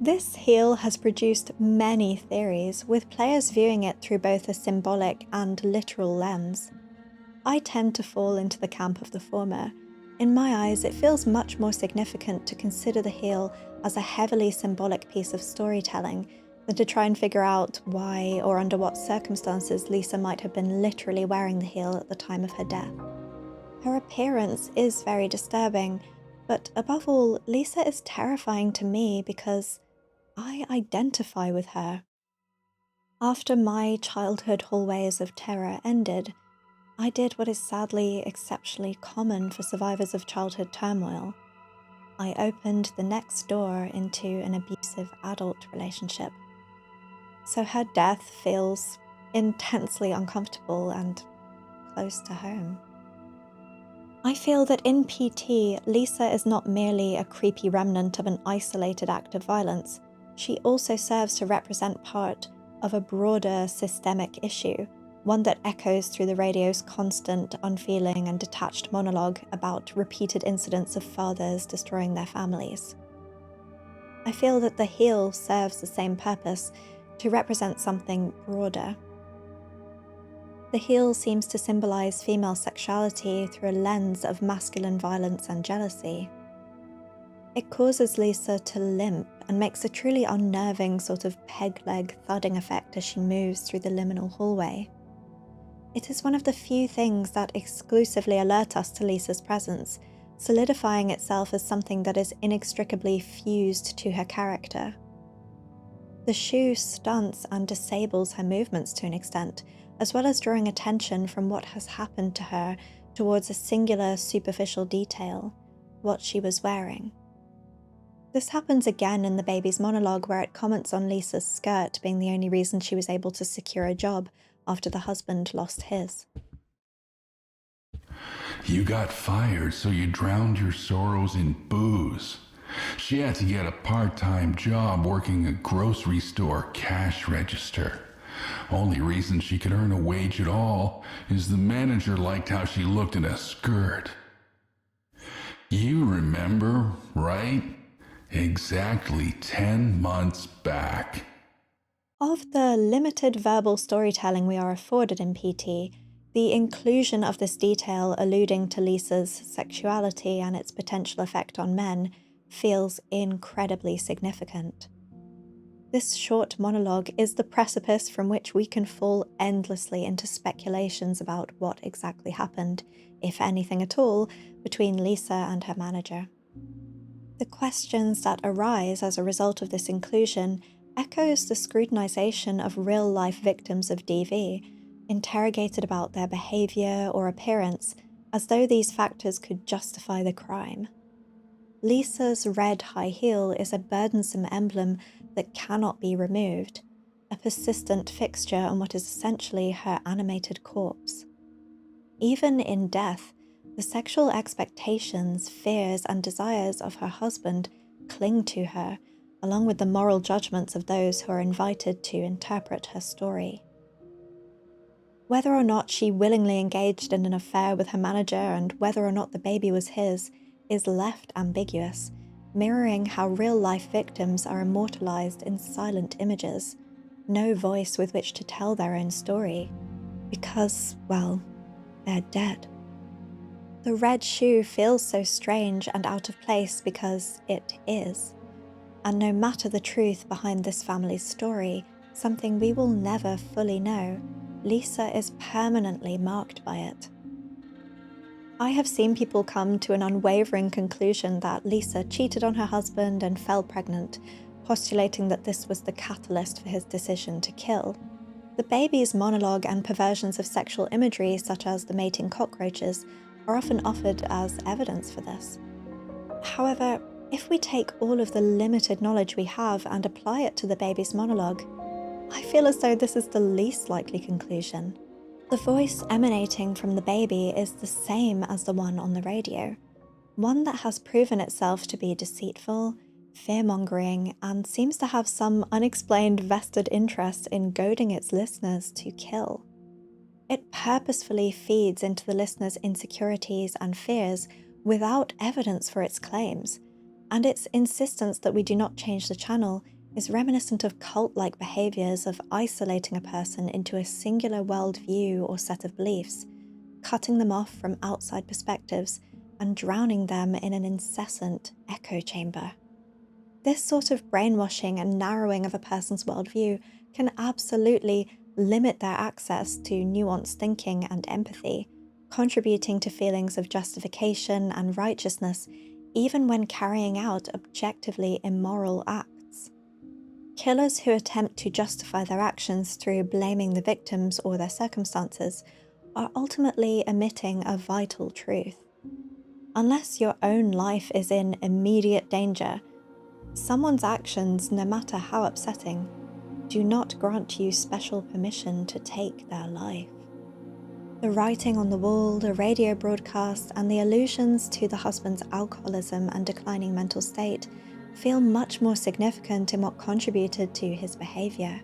This heel has produced many theories, with players viewing it through both a symbolic and literal lens. I tend to fall into the camp of the former. In my eyes, it feels much more significant to consider the heel as a heavily symbolic piece of storytelling than to try and figure out why or under what circumstances Lisa might have been literally wearing the heel at the time of her death. Her appearance is very disturbing, but above all, Lisa is terrifying to me because I identify with her. After my childhood hallways of terror ended, I did what is sadly exceptionally common for survivors of childhood turmoil. I opened the next door into an abusive adult relationship. So her death feels intensely uncomfortable and close to home. I feel that in PT, Lisa is not merely a creepy remnant of an isolated act of violence. she also serves to represent part of a broader systemic issue, one that echoes through the radio's constant, unfeeling and detached monologue about repeated incidents of fathers destroying their families. I feel that the heel serves the same purpose, to represent something broader. The heel seems to symbolize female sexuality through a lens of masculine violence and jealousy. It causes Lisa to limp and makes a truly unnerving sort of peg-leg thudding effect as she moves through the liminal hallway. It is one of the few things that exclusively alert us to Lisa's presence, solidifying itself as something that is inextricably fused to her character. The shoe stunts and disables her movements to an extent, as well as drawing attention from what has happened to her towards a singular superficial detail, what she was wearing. This happens again in the baby's monologue, where it comments on Lisa's skirt being the only reason she was able to secure a job after the husband lost his. You got fired, so you drowned your sorrows in booze. She had to get a part-time job working a grocery store cash register. Only reason she could earn a wage at all is the manager liked how she looked in a skirt. You remember, right? Exactly 10 months back. Of the limited verbal storytelling we are afforded in PT, the inclusion of this detail alluding to Lisa's sexuality and its potential effect on men feels incredibly significant. This short monologue is the precipice from which we can fall endlessly into speculations about what exactly happened, if anything at all, between Lisa and her manager. The questions that arise as a result of this inclusion echoes the scrutinization of real-life victims of DV, interrogated about their behavior or appearance, as though these factors could justify the crime. Lisa's red high heel is a burdensome emblem that cannot be removed, a persistent fixture on what is essentially her animated corpse. Even in death, the sexual expectations, fears, and desires of her husband cling to her, along with the moral judgments of those who are invited to interpret her story. Whether or not she willingly engaged in an affair with her manager and whether or not the baby was his is left ambiguous, mirroring how real-life victims are immortalized in silent images, no voice with which to tell their own story, because, well, they're dead. The red shoe feels so strange and out of place because it is. And no matter the truth behind this family's story, something we will never fully know, Lisa is permanently marked by it. I have seen people come to an unwavering conclusion that Lisa cheated on her husband and fell pregnant, postulating that this was the catalyst for his decision to kill. The baby's monologue and perversions of sexual imagery, such as the mating cockroaches, are often offered as evidence for this. However, if we take all of the limited knowledge we have and apply it to the baby's monologue, I feel as though this is the least likely conclusion. The voice emanating from the baby is the same as the one on the radio, one that has proven itself to be deceitful, fear-mongering, and seems to have some unexplained vested interest in goading its listeners to kill. It purposefully feeds into the listener's insecurities and fears without evidence for its claims, and its insistence that we do not change the channel is reminiscent of cult-like behaviors of isolating a person into a singular worldview or set of beliefs, cutting them off from outside perspectives and drowning them in an incessant echo chamber. This sort of brainwashing and narrowing of a person's worldview can absolutely limit their access to nuanced thinking and empathy, contributing to feelings of justification and righteousness even when carrying out objectively immoral acts. Killers who attempt to justify their actions through blaming the victims or their circumstances are ultimately omitting a vital truth. Unless your own life is in immediate danger, someone's actions, no matter how upsetting, do not grant you special permission to take their life. The writing on the wall, the radio broadcast, and the allusions to the husband's alcoholism and declining mental state feel much more significant in what contributed to his behavior.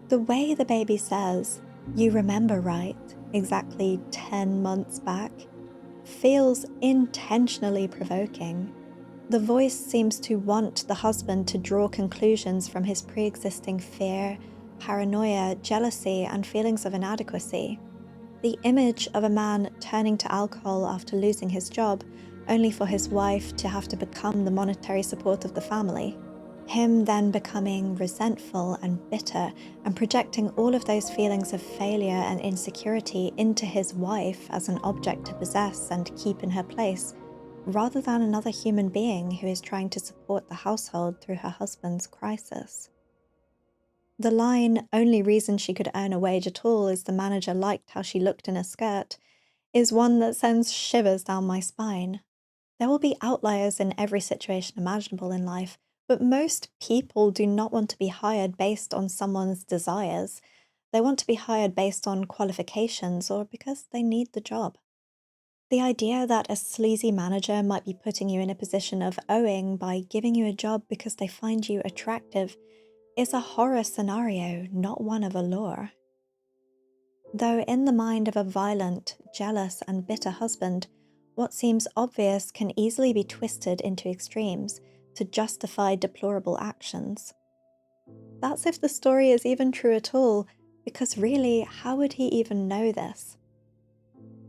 The way the baby says, "You remember, right, exactly 10 months back," feels intentionally provoking. The voice seems to want the husband to draw conclusions from his pre-existing fear, paranoia, jealousy, and feelings of inadequacy. The image of a man turning to alcohol after losing his job, only for his wife to have to become the monetary support of the family. Him then becoming resentful and bitter and projecting all of those feelings of failure and insecurity into his wife as an object to possess and keep in her place, rather than another human being who is trying to support the household through her husband's crisis. The line, "only reason she could earn a wage at all is the manager liked how she looked in a skirt," is one that sends shivers down my spine. There will be outliers in every situation imaginable in life, but most people do not want to be hired based on someone's desires. They want to be hired based on qualifications or because they need the job. The idea that a sleazy manager might be putting you in a position of owing by giving you a job because they find you attractive is a horror scenario, not one of allure. Though in the mind of a violent, jealous, and bitter husband, what seems obvious can easily be twisted into extremes to justify deplorable actions. That's if the story is even true at all, because really, how would he even know this?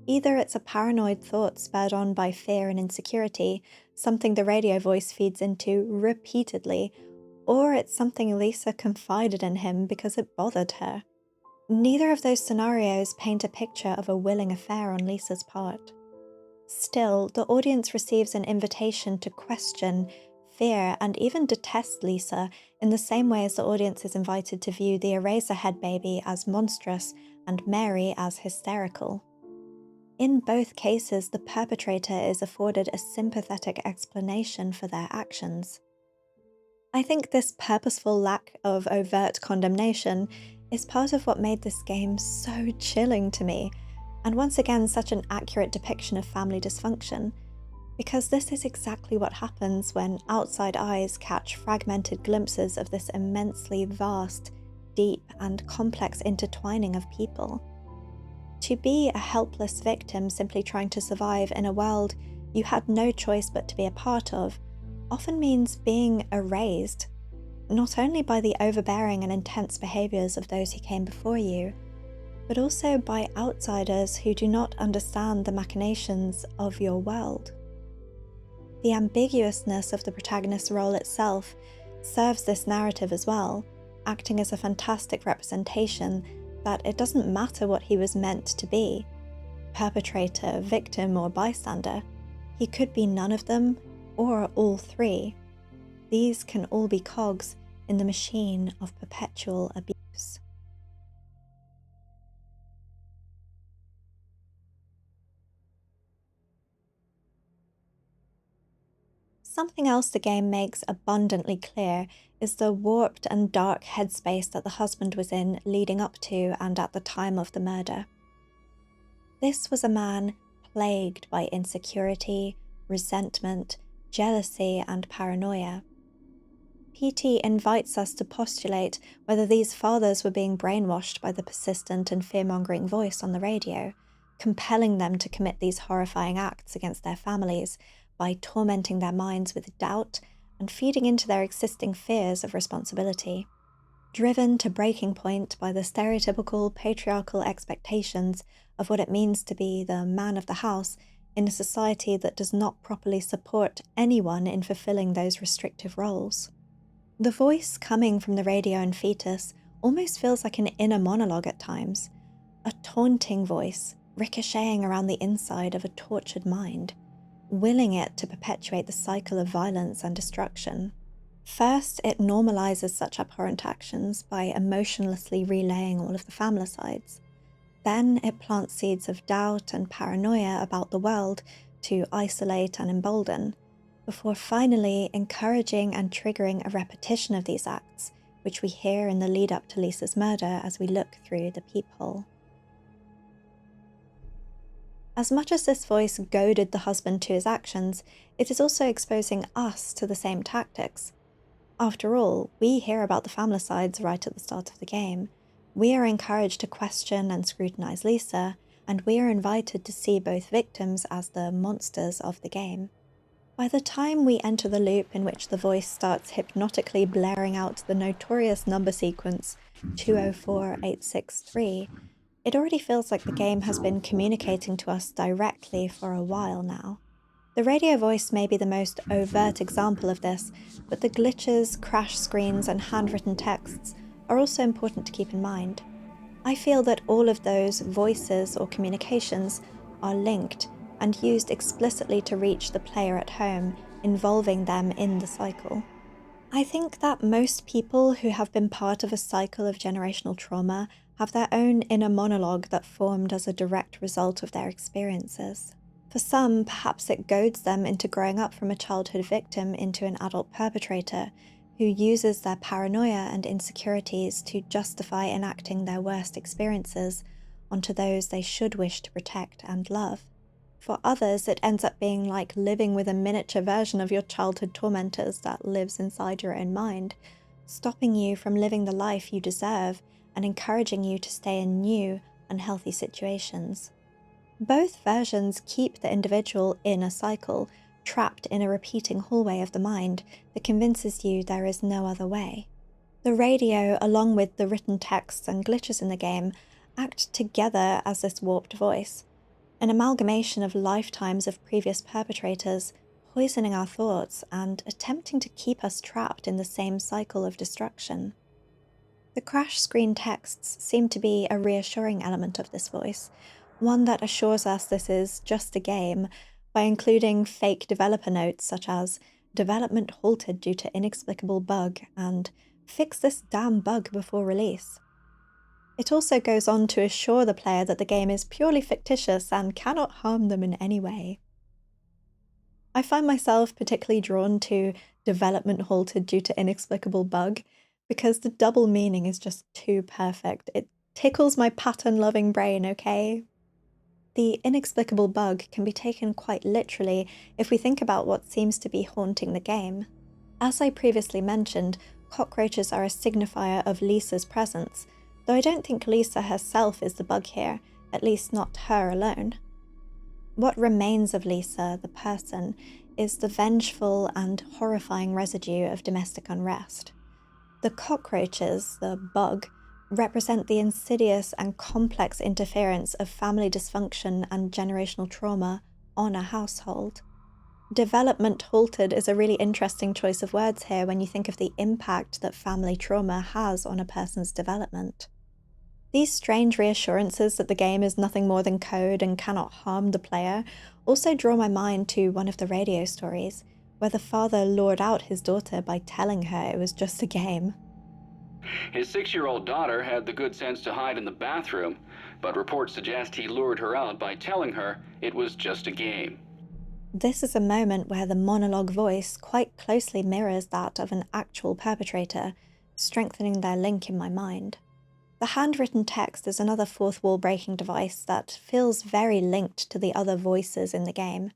Either it's a paranoid thought spurred on by fear and insecurity, something the radio voice feeds into repeatedly, or it's something Lisa confided in him because it bothered her. Neither of those scenarios paint a picture of a willing affair on Lisa's part. Still, the audience receives an invitation to question, fear, and even detest Lisa in the same way as the audience is invited to view the Eraserhead baby as monstrous and Mary as hysterical. In both cases, the perpetrator is afforded a sympathetic explanation for their actions. I think this purposeful lack of overt condemnation is part of what made this game so chilling to me, and once again such an accurate depiction of family dysfunction, because this is exactly what happens when outside eyes catch fragmented glimpses of this immensely vast, deep, and complex intertwining of people. To be a helpless victim simply trying to survive in a world you had no choice but to be a part of often means being erased, not only by the overbearing and intense behaviours of those who came before you, but also by outsiders who do not understand the machinations of your world. The ambiguousness of the protagonist's role itself serves this narrative as well, acting as a fantastic representation that it doesn't matter what he was meant to be, perpetrator, victim, or bystander. He could be none of them, or all three. These can all be cogs in the machine of perpetual abuse. Something else the game makes abundantly clear is the warped and dark headspace that the husband was in leading up to and at the time of the murder. This was a man plagued by insecurity, resentment, jealousy, and paranoia. PT invites us to postulate whether these fathers were being brainwashed by the persistent and fear-mongering voice on the radio, compelling them to commit these horrifying acts against their families by tormenting their minds with doubt and feeding into their existing fears of responsibility. Driven to breaking point by the stereotypical patriarchal expectations of what it means to be the man of the house in a society that does not properly support anyone in fulfilling those restrictive roles. The voice coming from the radio and Fetus almost feels like an inner monologue at times, a taunting voice ricocheting around the inside of a tortured mind, willing it to perpetuate the cycle of violence and destruction. First, it normalizes such abhorrent actions by emotionlessly relaying all of the familicides. Then it plants seeds of doubt and paranoia about the world to isolate and embolden, before finally encouraging and triggering a repetition of these acts, which we hear in the lead up to Lisa's murder as we look through the peephole. As much as this voice goaded the husband to his actions, it is also exposing us to the same tactics. After all, we hear about the familicides right at the start of the game. We are encouraged to question and scrutinize Lisa, and we are invited to see both victims as the monsters of the game. By the time we enter the loop in which the voice starts hypnotically blaring out the notorious number sequence 204863, it already feels like the game has been communicating to us directly for a while now. The radio voice may be the most overt example of this, but the glitches, crash screens, and handwritten texts are also important to keep in mind. I feel that all of those voices or communications are linked and used explicitly to reach the player at home, involving them in the cycle. I think that most people who have been part of a cycle of generational trauma have their own inner monologue that formed as a direct result of their experiences. For some, perhaps it goads them into growing up from a childhood victim into an adult perpetrator who uses their paranoia and insecurities to justify enacting their worst experiences onto those they should wish to protect and love. For others, it ends up being like living with a miniature version of your childhood tormentors that lives inside your own mind, stopping you from living the life you deserve and encouraging you to stay in new, unhealthy situations. Both versions keep the individual in a cycle, trapped in a repeating hallway of the mind that convinces you there is no other way. The radio, along with the written texts and glitches in the game, act together as this warped voice, an amalgamation of lifetimes of previous perpetrators, poisoning our thoughts and attempting to keep us trapped in the same cycle of destruction. The crash screen texts seem to be a reassuring element of this voice, one that assures us this is just a game, by including fake developer notes such as "development halted due to inexplicable bug" and "fix this damn bug before release." It also goes on to assure the player that the game is purely fictitious and cannot harm them in any way. I find myself particularly drawn to "development halted due to inexplicable bug" because the double meaning is just too perfect. It tickles my pattern-loving brain, okay? The inexplicable bug can be taken quite literally if we think about what seems to be haunting the game. As I previously mentioned, cockroaches are a signifier of Lisa's presence, though I don't think Lisa herself is the bug here, at least not her alone. What remains of Lisa, the person, is the vengeful and horrifying residue of domestic unrest. The cockroaches, the bug, represent the insidious and complex interference of family dysfunction and generational trauma on a household. Development halted is a really interesting choice of words here when you think of the impact that family trauma has on a person's development. These strange reassurances that the game is nothing more than code and cannot harm the player also draw my mind to one of the radio stories, where the father lured out his daughter by telling her it was just a game. His 6-year-old daughter had the good sense to hide in the bathroom, but reports suggest he lured her out by telling her it was just a game. This is a moment where the monologue voice quite closely mirrors that of an actual perpetrator, strengthening their link in my mind. The handwritten text is another fourth wall breaking device that feels very linked to the other voices in the game.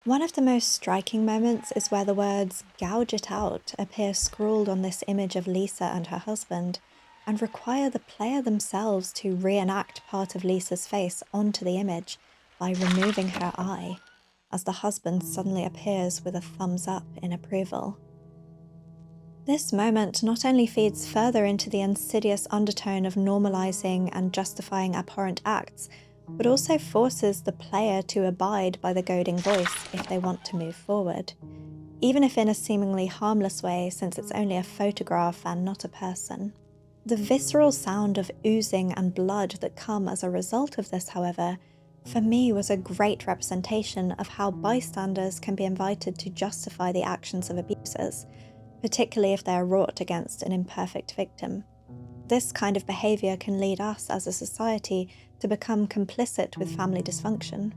One of the most striking moments is where the words "gouge it out" appear scrawled on this image of Lisa and her husband, and require the player themselves to reenact part of Lisa's face onto the image by removing her eye, as the husband suddenly appears with a thumbs up in approval. This moment not only feeds further into the insidious undertone of normalizing and justifying abhorrent acts, but also forces the player to abide by the goading voice if they want to move forward, even if in a seemingly harmless way since it's only a photograph and not a person. The visceral sound of oozing and blood that come as a result of this, however, for me was a great representation of how bystanders can be invited to justify the actions of abusers, particularly if they are wrought against an imperfect victim. This kind of behaviour can lead us as a society to become complicit with family dysfunction.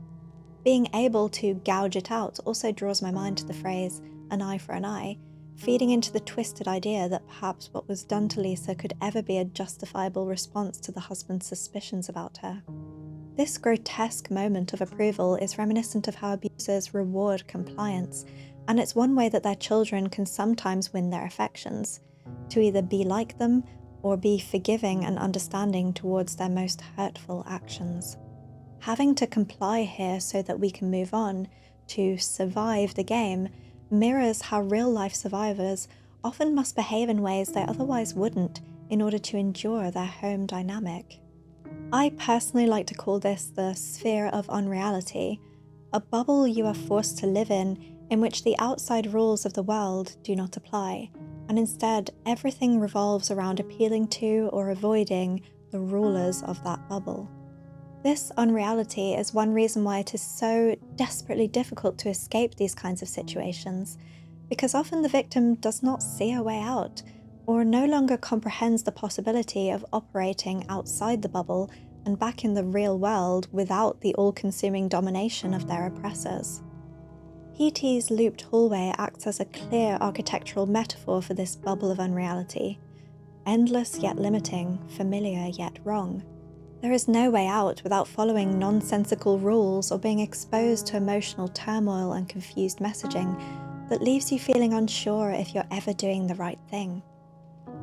Being able to gouge it out also draws my mind to the phrase "an eye for an eye," feeding into the twisted idea that perhaps what was done to Lisa could ever be a justifiable response to the husband's suspicions about her. This grotesque moment of approval is reminiscent of how abusers reward compliance, and it's one way that their children can sometimes win their affections, to either be like them or be forgiving and understanding towards their most hurtful actions. Having to comply here so that we can move on, to survive the game, mirrors how real-life survivors often must behave in ways they otherwise wouldn't in order to endure their home dynamic. I personally like to call this the sphere of unreality, a bubble you are forced to live in which the outside rules of the world do not apply, and instead everything revolves around appealing to or avoiding the rulers of that bubble. This unreality is one reason why it is so desperately difficult to escape these kinds of situations, because often the victim does not see a way out, or no longer comprehends the possibility of operating outside the bubble and back in the real world without the all-consuming domination of their oppressors. P.T.'s looped hallway acts as a clear architectural metaphor for this bubble of unreality. Endless yet limiting, familiar yet wrong. There is no way out without following nonsensical rules or being exposed to emotional turmoil and confused messaging that leaves you feeling unsure if you're ever doing the right thing.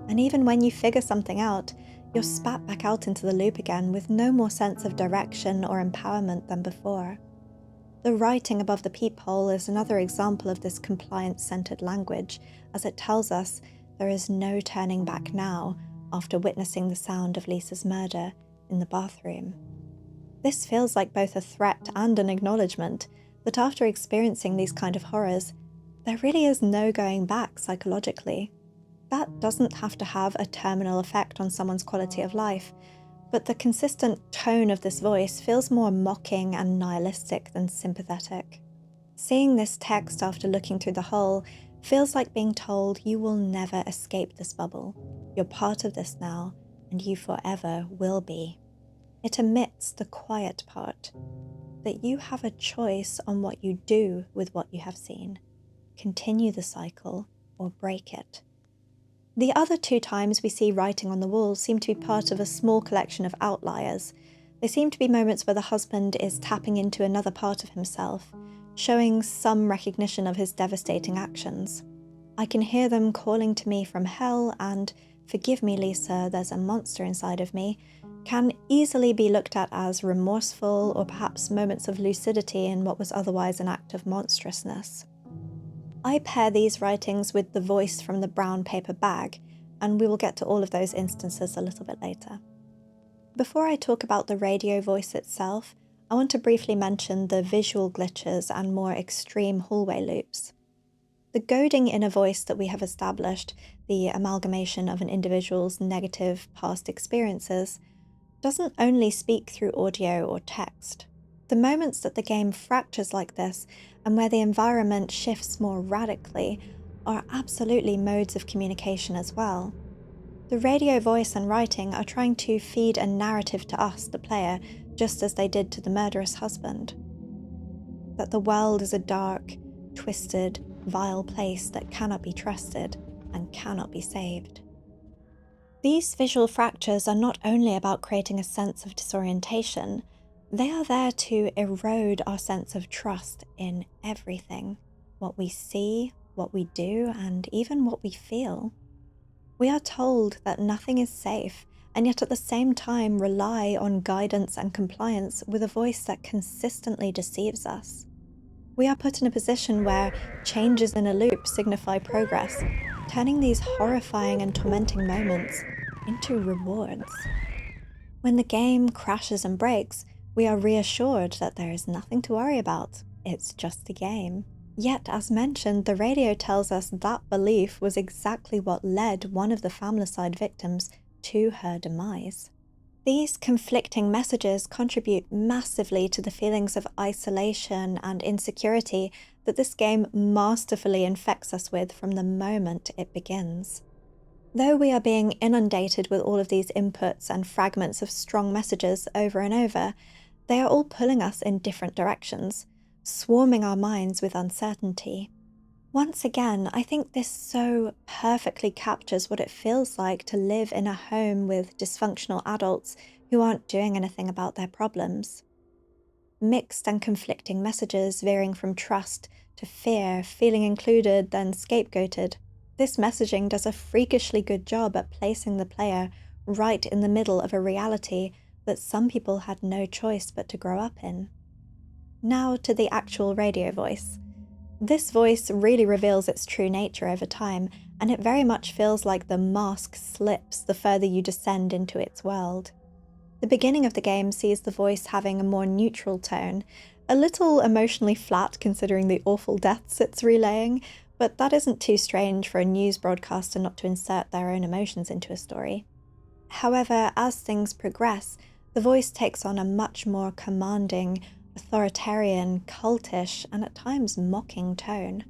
And even when you figure something out, you're spat back out into the loop again with no more sense of direction or empowerment than before. The writing above the peephole is another example of this compliance-centered language, as it tells us there is no turning back now after witnessing the sound of Lisa's murder in the bathroom. This feels like both a threat and an acknowledgement that after experiencing these kind of horrors, there really is no going back psychologically. That doesn't have to have a terminal effect on someone's quality of life, but the consistent tone of this voice feels more mocking and nihilistic than sympathetic. Seeing this text after looking through the hole feels like being told you will never escape this bubble. You're part of this now, and you forever will be. It omits the quiet part, that you have a choice on what you do with what you have seen. Continue the cycle or break it. The other two times we see writing on the wall seem to be part of a small collection of outliers. They seem to be moments where the husband is tapping into another part of himself, showing some recognition of his devastating actions. I can hear them calling to me from hell and, "Forgive me, Lisa, there's a monster inside of me," can easily be looked at as remorseful or perhaps moments of lucidity in what was otherwise an act of monstrousness. I pair these writings with the voice from the brown paper bag, and we will get to all of those instances a little bit later. Before I talk about the radio voice itself, I want to briefly mention the visual glitches and more extreme hallway loops. The goading inner voice that we have established, the amalgamation of an individual's negative past experiences, doesn't only speak through audio or text. The moments that the game fractures like this, and where the environment shifts more radically, are absolutely modes of communication as well. The radio voice and writing are trying to feed a narrative to us, the player, just as they did to the murderous husband. That the world is a dark, twisted, vile place that cannot be trusted and cannot be saved. These visual fractures are not only about creating a sense of disorientation, they are there to erode our sense of trust in everything, what we see, what we do, and even what we feel. We are told that nothing is safe, and yet at the same time rely on guidance and compliance with a voice that consistently deceives us. We are put in a position where changes in a loop signify progress, turning these horrifying and tormenting moments into rewards. When the game crashes and breaks, we are reassured that there is nothing to worry about. It's just a game. Yet, as mentioned, the radio tells us that belief was exactly what led one of the familicide victims to her demise. These conflicting messages contribute massively to the feelings of isolation and insecurity that this game masterfully infects us with from the moment it begins. Though we are being inundated with all of these inputs and fragments of strong messages over and over, they are all pulling us in different directions, swarming our minds with uncertainty. Once again, I think this so perfectly captures what it feels like to live in a home with dysfunctional adults who aren't doing anything about their problems. Mixed and conflicting messages veering from trust to fear, feeling included, then scapegoated. This messaging does a freakishly good job at placing the player right in the middle of a reality that some people had no choice but to grow up in. Now to the actual radio voice. This voice really reveals its true nature over time, and it very much feels like the mask slips the further you descend into its world. The beginning of the game sees the voice having a more neutral tone, a little emotionally flat considering the awful deaths it's relaying, but that isn't too strange for a news broadcaster not to insert their own emotions into a story. However, as things progress, the voice takes on a much more commanding, authoritarian, cultish, and at times mocking tone.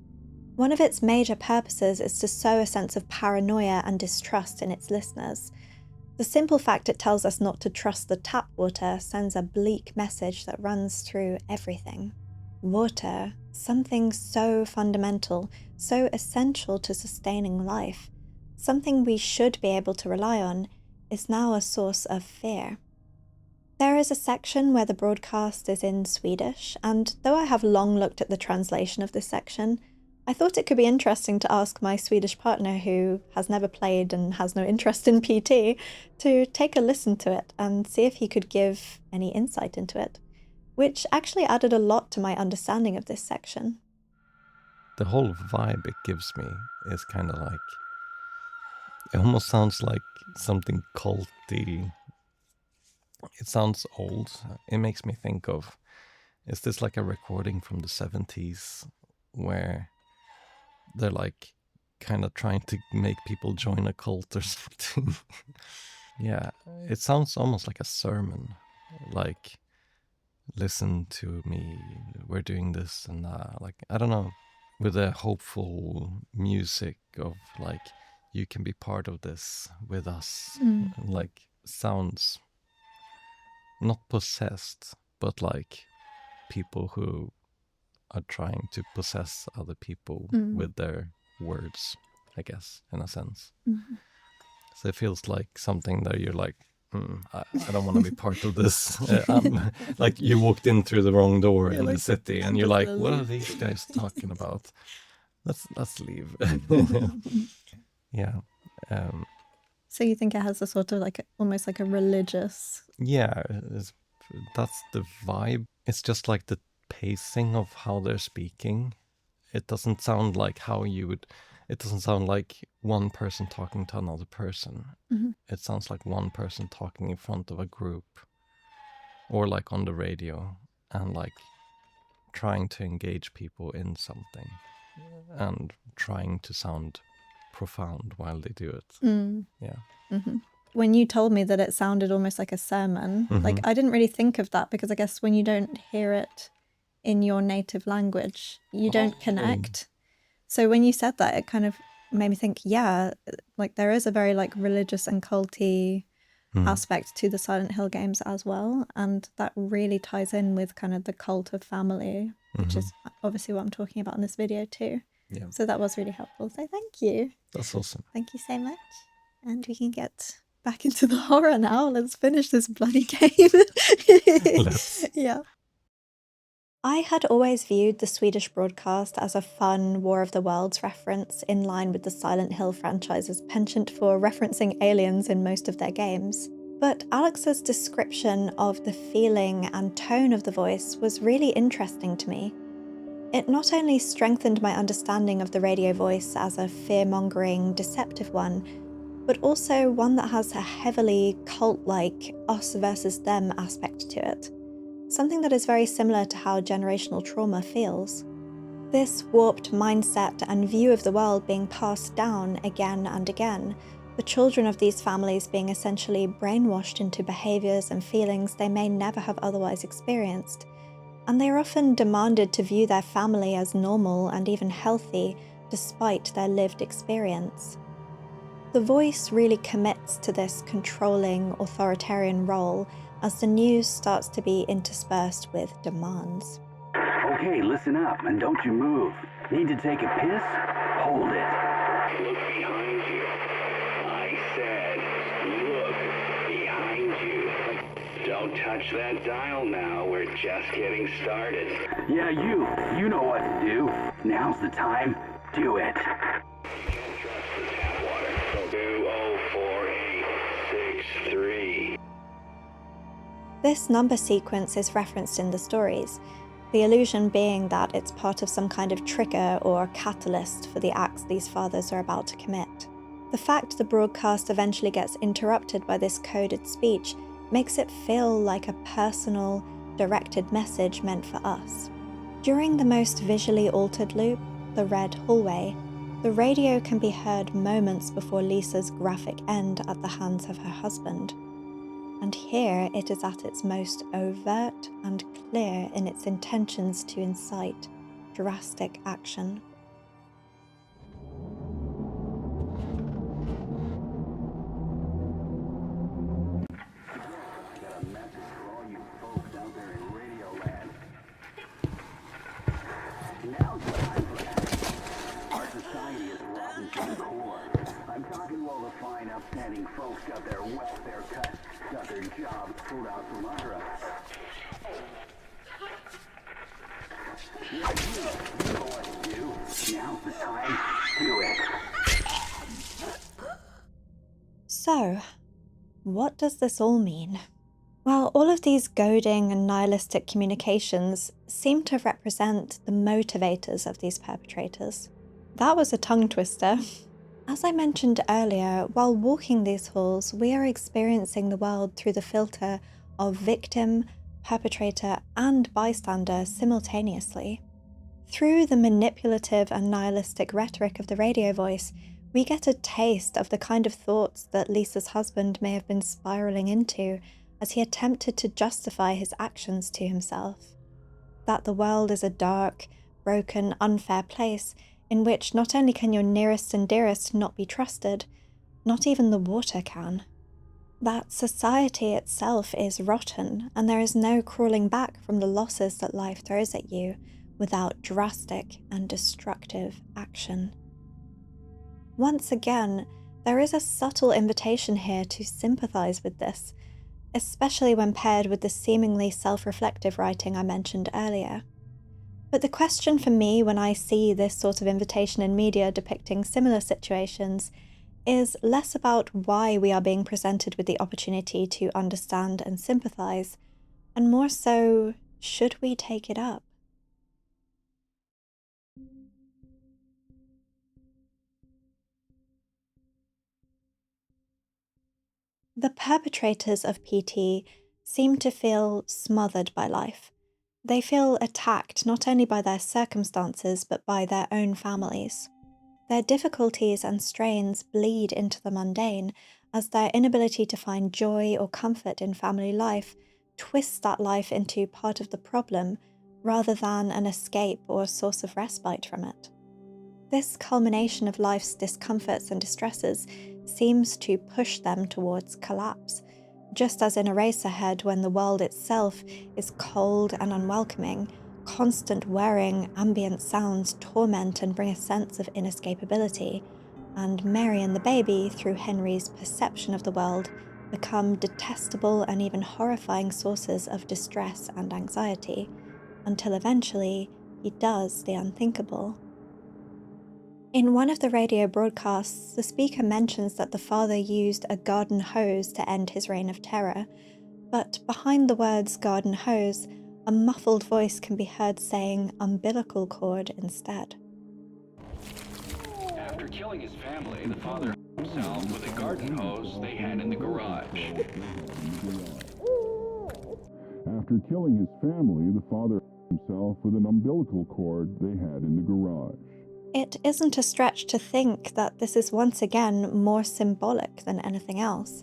One of its major purposes is to sow a sense of paranoia and distrust in its listeners. The simple fact it tells us not to trust the tap water sends a bleak message that runs through everything. Water, something so fundamental, so essential to sustaining life, something we should be able to rely on, is now a source of fear. There is a section where the broadcast is in Swedish, and though I have long looked at the translation of this section, I thought it could be interesting to ask my Swedish partner, who has never played and has no interest in PT, to take a listen to it and see if he could give any insight into it, which actually added a lot to my understanding of this section. The whole vibe it gives me is kind of like, it almost sounds like something culty. It sounds old. It makes me think of, is this like a recording from the 70s where they're like kind of trying to make people join a cult or something? Yeah, it sounds almost like a sermon, like, listen to me, we're doing this and that, like, I don't know, with a hopeful music of like, you can be part of this with us. Like, sounds not possessed, but like people who are trying to possess other people with their words, I guess, in a sense. So it feels like something that you're like, I don't want to be part of this. Like you walked in through the wrong door in the city, and you're like, what are these guys talking about? Let's leave. Yeah. So you think it has a sort of like almost like a religious... Yeah, that's the vibe. It's just like the pacing of how they're speaking. It doesn't sound like how you would... It doesn't sound like one person talking to another person. It sounds like one person talking in front of a group, or like on the radio, and like trying to engage people in something and trying to sound profound while they do it. Yeah. When you told me that it sounded almost like a sermon, like I didn't really think of that, because I guess when you don't hear it in your native language, you don't connect. So when you said that, it kind of made me think, yeah, like there is a very like religious and culty aspect to the Silent Hill games as well. And that really ties in with kind of the cult of family, which is obviously what I'm talking about in this video too. Yeah. So that was really helpful. So thank you. That's awesome. Thank you so much. And we can get back into the horror now. Let's finish this bloody game. Let's. Yeah. I had always viewed the Swedish broadcast as a fun War of the Worlds reference, in line with the Silent Hill franchise's penchant for referencing aliens in most of their games. But Alex's description of the feeling and tone of the voice was really interesting to me. It not only strengthened my understanding of the radio voice as a fear-mongering, deceptive one, but also one that has a heavily cult-like us versus them aspect to it. Something that is very similar to how generational trauma feels. This warped mindset and view of the world being passed down again and again, the children of these families being essentially brainwashed into behaviours and feelings they may never have otherwise experienced, and they are often demanded to view their family as normal and even healthy despite their lived experience. The voice really commits to this controlling, authoritarian role as the news starts to be interspersed with demands. Okay, listen up and don't you move. Need to take a piss? Hold it. Look behind you. I said, look behind you. Don't touch that dial now. We're just getting started. Yeah, you know what to do. Now's the time. Do it. Can't trust the tap water. 204863. This number sequence is referenced in the stories, the illusion being that it's part of some kind of trigger or catalyst for the acts these fathers are about to commit. The fact the broadcast eventually gets interrupted by this coded speech makes it feel like a personal, directed message meant for us. During the most visually altered loop, the red hallway, the radio can be heard moments before Lisa's graphic end at the hands of her husband. And here it is at its most overt and clear in its intentions to incite drastic action. I'm talking while the fine, upstanding folks got their welfare cut, got their jobs pulled out from under us. Yeah, you know what to do. Now's the time. Do it. So, what does this all mean? Well, all of these goading and nihilistic communications seem to represent the motivators of these perpetrators. That was a tongue twister. As I mentioned earlier, while walking these halls, we are experiencing the world through the filter of victim, perpetrator, and bystander simultaneously. Through the manipulative and nihilistic rhetoric of the radio voice, we get a taste of the kind of thoughts that Lisa's husband may have been spiraling into as he attempted to justify his actions to himself. That the world is a dark, broken, unfair place in which not only can your nearest and dearest not be trusted, not even the water can. That society itself is rotten, and there is no crawling back from the losses that life throws at you without drastic and destructive action. Once again, there is a subtle invitation here to sympathize with this, especially when paired with the seemingly self-reflective writing I mentioned earlier. But the question for me when I see this sort of invitation in media depicting similar situations is less about why we are being presented with the opportunity to understand and sympathize, and more so, should we take it up? The perpetrators of PT seem to feel smothered by life. They feel attacked not only by their circumstances but by their own families. Their difficulties and strains bleed into the mundane as their inability to find joy or comfort in family life twists that life into part of the problem rather than an escape or source of respite from it. This culmination of life's discomforts and distresses seems to push them towards collapse, just as in Eraserhead when the world itself is cold and unwelcoming, constant whirring ambient sounds torment and bring a sense of inescapability, and Mary and the baby, through Henry's perception of the world, become detestable and even horrifying sources of distress and anxiety, until eventually he does the unthinkable. In one of the radio broadcasts, the speaker mentions that the father used a garden hose to end his reign of terror, but behind the words garden hose, a muffled voice can be heard saying umbilical cord instead. After killing his family, the father hung himself with a garden hose they had in the garage. After killing his family, the father hung himself with an umbilical cord they had in the garage. It isn't a stretch to think that this is once again more symbolic than anything else.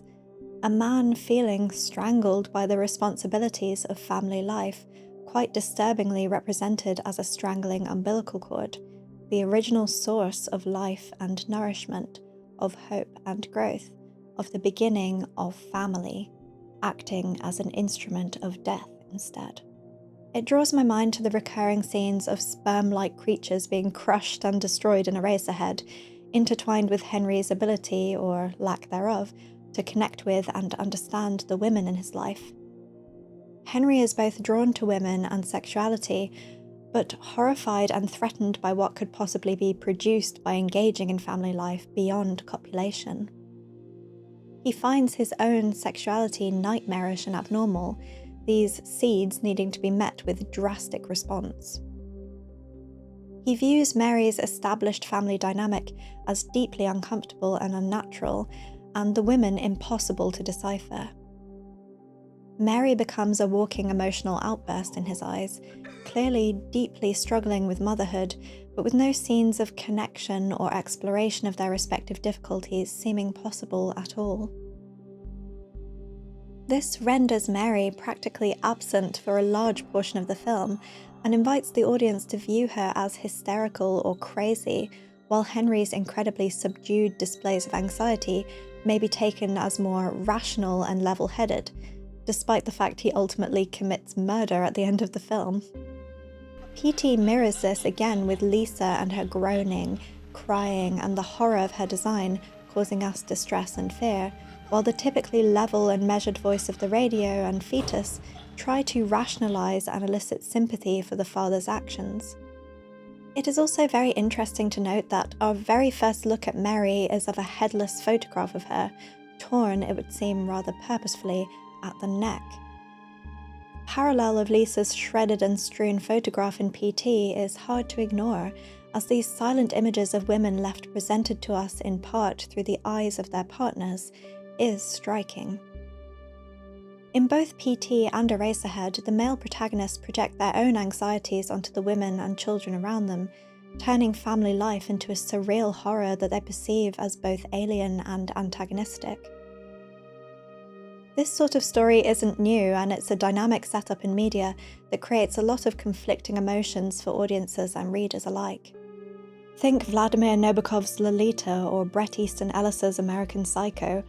A man feeling strangled by the responsibilities of family life, quite disturbingly represented as a strangling umbilical cord, the original source of life and nourishment, of hope and growth, of the beginning of family, acting as an instrument of death instead. It draws my mind to the recurring scenes of sperm-like creatures being crushed and destroyed in Eraserhead, intertwined with Henry's ability, or lack thereof, to connect with and understand the women in his life. Henry is both drawn to women and sexuality, but horrified and threatened by what could possibly be produced by engaging in family life beyond copulation. He finds his own sexuality nightmarish and abnormal, these seeds needing to be met with drastic response. He views Mary's established family dynamic as deeply uncomfortable and unnatural, and the women impossible to decipher. Mary becomes a walking emotional outburst in his eyes, clearly deeply struggling with motherhood, but with no scenes of connection or exploration of their respective difficulties seeming possible at all. This renders Mary practically absent for a large portion of the film and invites the audience to view her as hysterical or crazy, while Henry's incredibly subdued displays of anxiety may be taken as more rational and level-headed, despite the fact he ultimately commits murder at the end of the film. PT mirrors this again with Lisa and her groaning, crying, and the horror of her design causing us distress and fear, while the typically level and measured voice of the radio and fetus try to rationalize and elicit sympathy for the father's actions. It is also very interesting to note that our very first look at Mary is of a headless photograph of her, torn, it would seem rather purposefully, at the neck. Parallel of Lisa's shredded and strewn photograph in PT is hard to ignore, as these silent images of women left presented to us in part through the eyes of their partners is striking. In both PT and Eraserhead, the male protagonists project their own anxieties onto the women and children around them, turning family life into a surreal horror that they perceive as both alien and antagonistic. This sort of story isn't new, and it's a dynamic setup in media that creates a lot of conflicting emotions for audiences and readers alike. Think Vladimir Nabokov's Lolita or Bret Easton Ellis's American Psycho,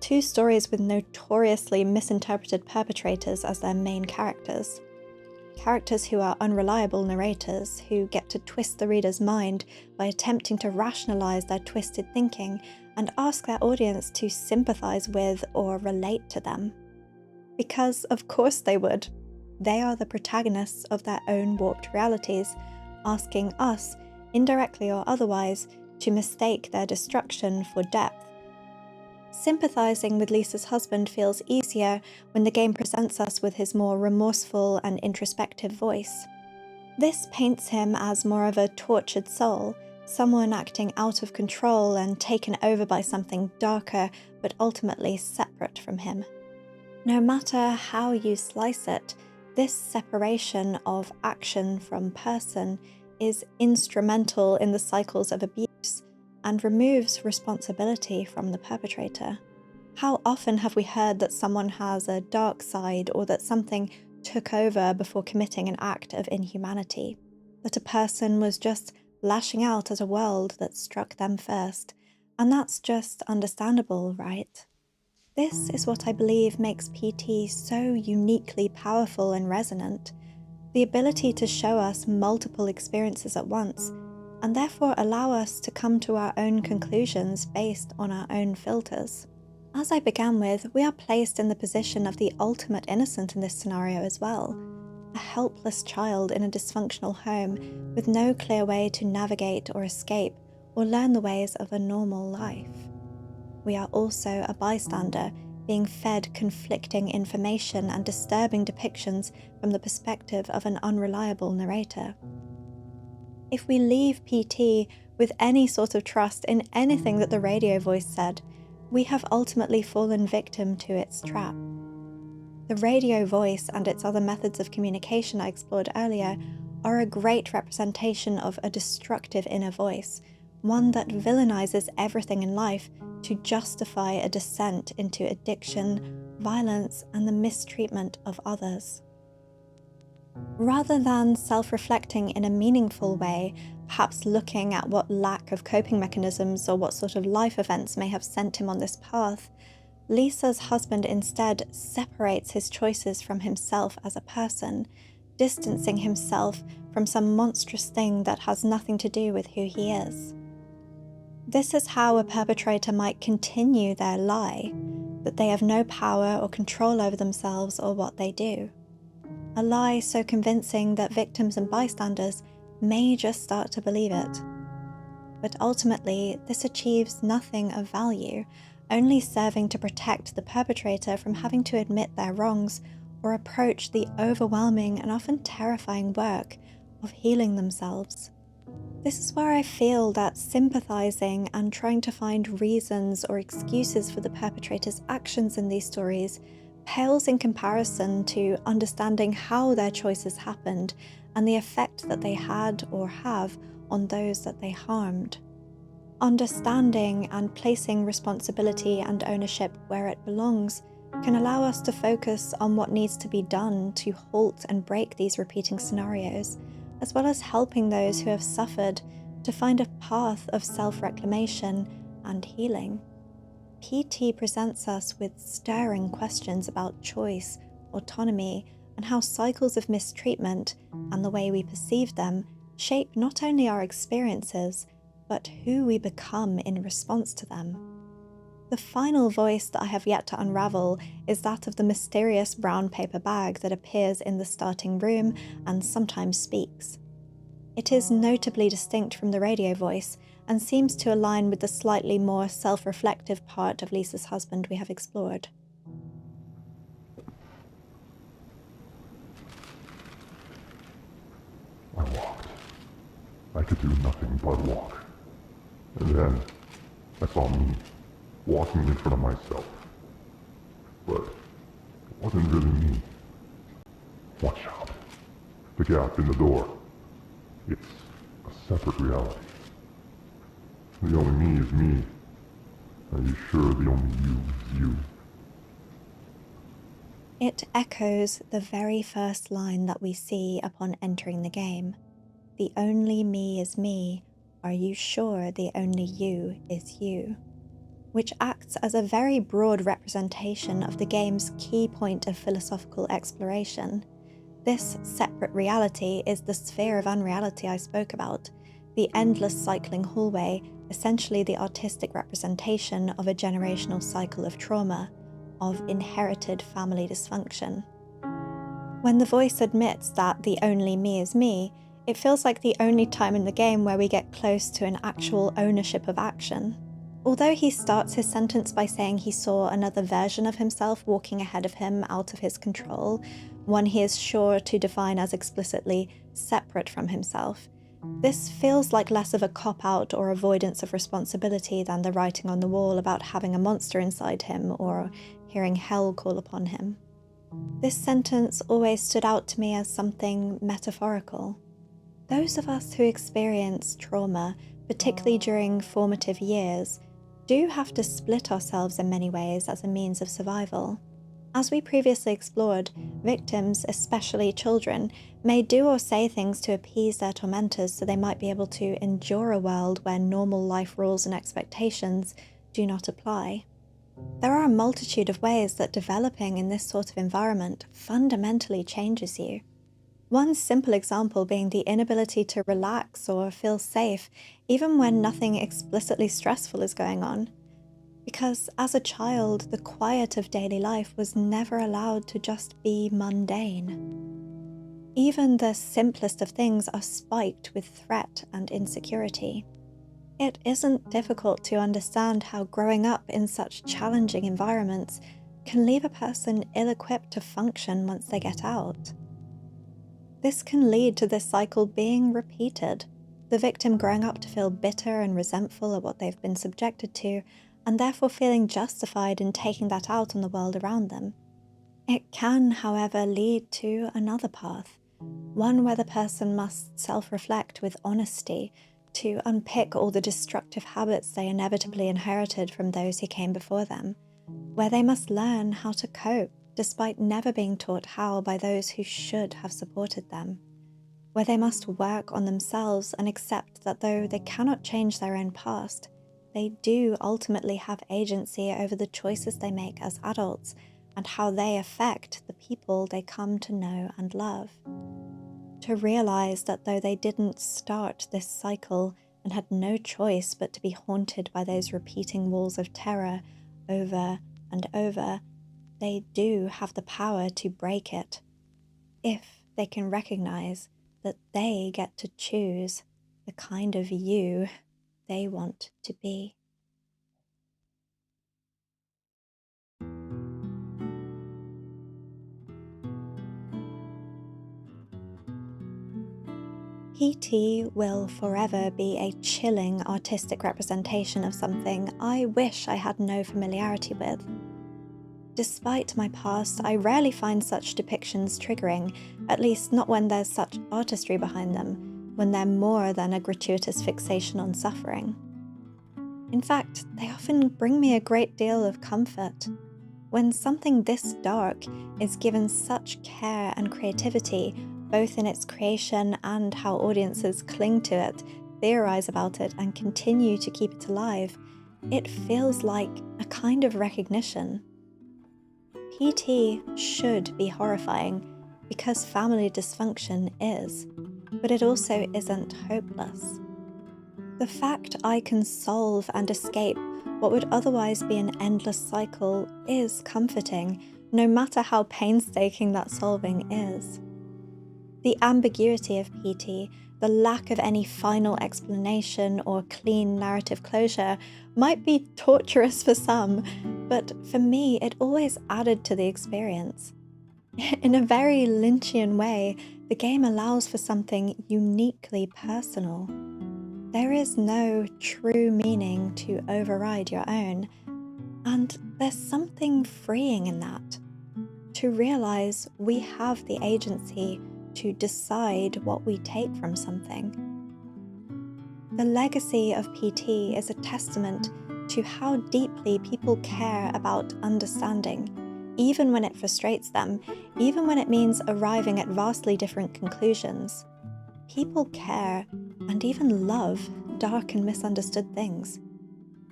two stories with notoriously misinterpreted perpetrators as their main characters. Characters who are unreliable narrators, who get to twist the reader's mind by attempting to rationalize their twisted thinking and ask their audience to sympathize with or relate to them. Because of course they would. They are the protagonists of their own warped realities, asking us, indirectly or otherwise, to mistake their destruction for depth. Sympathizing with Lisa's husband feels easier when the game presents us with his more remorseful and introspective voice. This paints him as more of a tortured soul, someone acting out of control and taken over by something darker but ultimately separate from him. No matter how you slice it, this separation of action from person is instrumental in the cycles of abuse and removes responsibility from the perpetrator. How often have we heard that someone has a dark side, or that something took over before committing an act of inhumanity? That a person was just lashing out at a world that struck them first, and that's just understandable, right? This is what I believe makes PT so uniquely powerful and resonant, the ability to show us multiple experiences at once, and therefore allow us to come to our own conclusions based on our own filters. As I began with, we are placed in the position of the ultimate innocent in this scenario as well, a helpless child in a dysfunctional home with no clear way to navigate or escape or learn the ways of a normal life. We are also a bystander, being fed conflicting information and disturbing depictions from the perspective of an unreliable narrator. If we leave PT with any sort of trust in anything that the radio voice said, we have ultimately fallen victim to its trap. The radio voice and its other methods of communication I explored earlier are a great representation of a destructive inner voice, one that villainizes everything in life to justify a descent into addiction, violence, and the mistreatment of others. Rather than self-reflecting in a meaningful way, perhaps looking at what lack of coping mechanisms or what sort of life events may have sent him on this path, Lisa's husband instead separates his choices from himself as a person, distancing himself from some monstrous thing that has nothing to do with who he is. This is how a perpetrator might continue their lie, that they have no power or control over themselves or what they do. a lie so convincing that victims and bystanders may just start to believe it. But ultimately, this achieves nothing of value, only serving to protect the perpetrator from having to admit their wrongs or approach the overwhelming and often terrifying work of healing themselves. This is where I feel that sympathizing and trying to find reasons or excuses for the perpetrator's actions in these stories pales in comparison to understanding how their choices happened and the effect that they had or have on those that they harmed. Understanding and placing responsibility and ownership where it belongs can allow us to focus on what needs to be done to halt and break these repeating scenarios, as well as helping those who have suffered to find a path of self-reclamation and healing. PT presents us with stirring questions about choice, autonomy, and how cycles of mistreatment and the way we perceive them shape not only our experiences, but who we become in response to them. The final voice that I have yet to unravel is that of the mysterious brown paper bag that appears in the starting room and sometimes speaks. It is notably distinct from the radio voice and seems to align with the slightly more self-reflective part of Lisa's husband we have explored. I walked. I could do nothing but walk. And then I saw me walking in front of myself. But it wasn't really me. Watch out. The gap in the door. It's a separate reality. The only me is me. Are you sure the only you is you? It echoes the very first line that we see upon entering the game. The only me is me. Are you sure the only you is you? Which acts as a very broad representation of the game's key point of philosophical exploration. This separate reality is the sphere of unreality I spoke about, the endless cycling hallway, essentially the artistic representation of a generational cycle of trauma, of inherited family dysfunction. When the voice admits that the only me is me, it feels like the only time in the game where we get close to an actual ownership of action. Although he starts his sentence by saying he saw another version of himself walking ahead of him out of his control, one he is sure to define as explicitly separate from himself, this feels like less of a cop-out or avoidance of responsibility than the writing on the wall about having a monster inside him or hearing hell call upon him. This sentence always stood out to me as something metaphorical. Those of us who experience trauma, particularly during formative years, do have to split ourselves in many ways as a means of survival. As we previously explored, victims, especially children, may do or say things to appease their tormentors so they might be able to endure a world where normal life rules and expectations do not apply. There are a multitude of ways that developing in this sort of environment fundamentally changes you. One simple example being the inability to relax or feel safe even when nothing explicitly stressful is going on. Because as a child, the quiet of daily life was never allowed to just be mundane. Even the simplest of things are spiked with threat and insecurity. It isn't difficult to understand how growing up in such challenging environments can leave a person ill-equipped to function once they get out. This can lead to this cycle being repeated, the victim growing up to feel bitter and resentful at what they've been subjected to, and therefore feeling justified in taking that out on the world around them. It can, however, lead to another path, one where the person must self-reflect with honesty to unpick all the destructive habits they inevitably inherited from those who came before them, where they must learn how to cope despite never being taught how by those who should have supported them, where they must work on themselves and accept that though they cannot change their own past, they do ultimately have agency over the choices they make as adults and how they affect the people they come to know and love. To realize that though they didn't start this cycle and had no choice but to be haunted by those repeating walls of terror over and over, they do have the power to break it. if they can recognize that they get to choose the kind of you they want to be. PT will forever be a chilling artistic representation of something I wish I had no familiarity with. Despite my past, I rarely find such depictions triggering, at least not when there's such artistry behind them, when they're more than a gratuitous fixation on suffering. In fact, they often bring me a great deal of comfort. When something this dark is given such care and creativity, both in its creation and how audiences cling to it, theorize about it, and continue to keep it alive, it feels like a kind of recognition. PT should be horrifying because family dysfunction is, but it also isn't hopeless. The fact I can solve and escape what would otherwise be an endless cycle is comforting, no matter how painstaking that solving is. The ambiguity of PT, the lack of any final explanation or clean narrative closure, might be torturous for some, but for me it always added to the experience. In a very Lynchian way, the game allows for something uniquely personal. There is no true meaning to override your own, and there's something freeing in that. To realize we have the agency to decide what we take from something. The legacy of PT is a testament to how deeply people care about understanding, even when it frustrates them, even when it means arriving at vastly different conclusions. People care and even love dark and misunderstood things.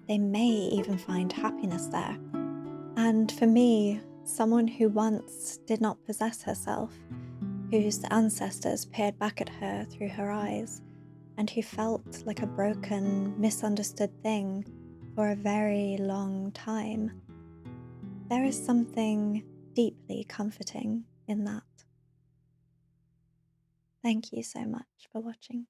They may even find happiness there. And for me, someone who once did not possess herself, whose ancestors peered back at her through her eyes, and who felt like a broken, misunderstood thing for a very long time, there is something deeply comforting in that. Thank you so much for watching.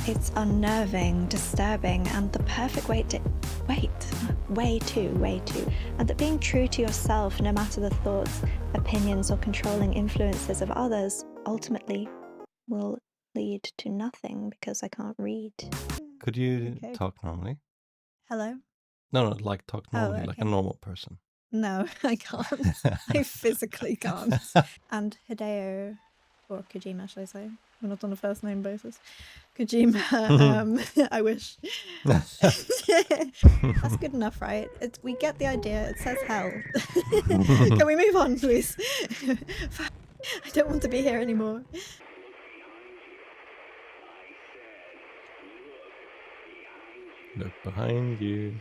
It's unnerving, disturbing, and the perfect way to way too, and that being true to yourself, no matter the thoughts, opinions, or controlling influences of others, ultimately will lead to nothing because I can't read. Could you Okay. talk normally? Hello? No, like talk normally, like a okay. normal person. No, I can't. I physically can't. And Hideo, or Kojima, should I say? We're not on a first name basis. Kojima, I wish. That's good enough, right? We get the idea. It says hell. Can we move on, please? I don't want to be here anymore. Look behind you.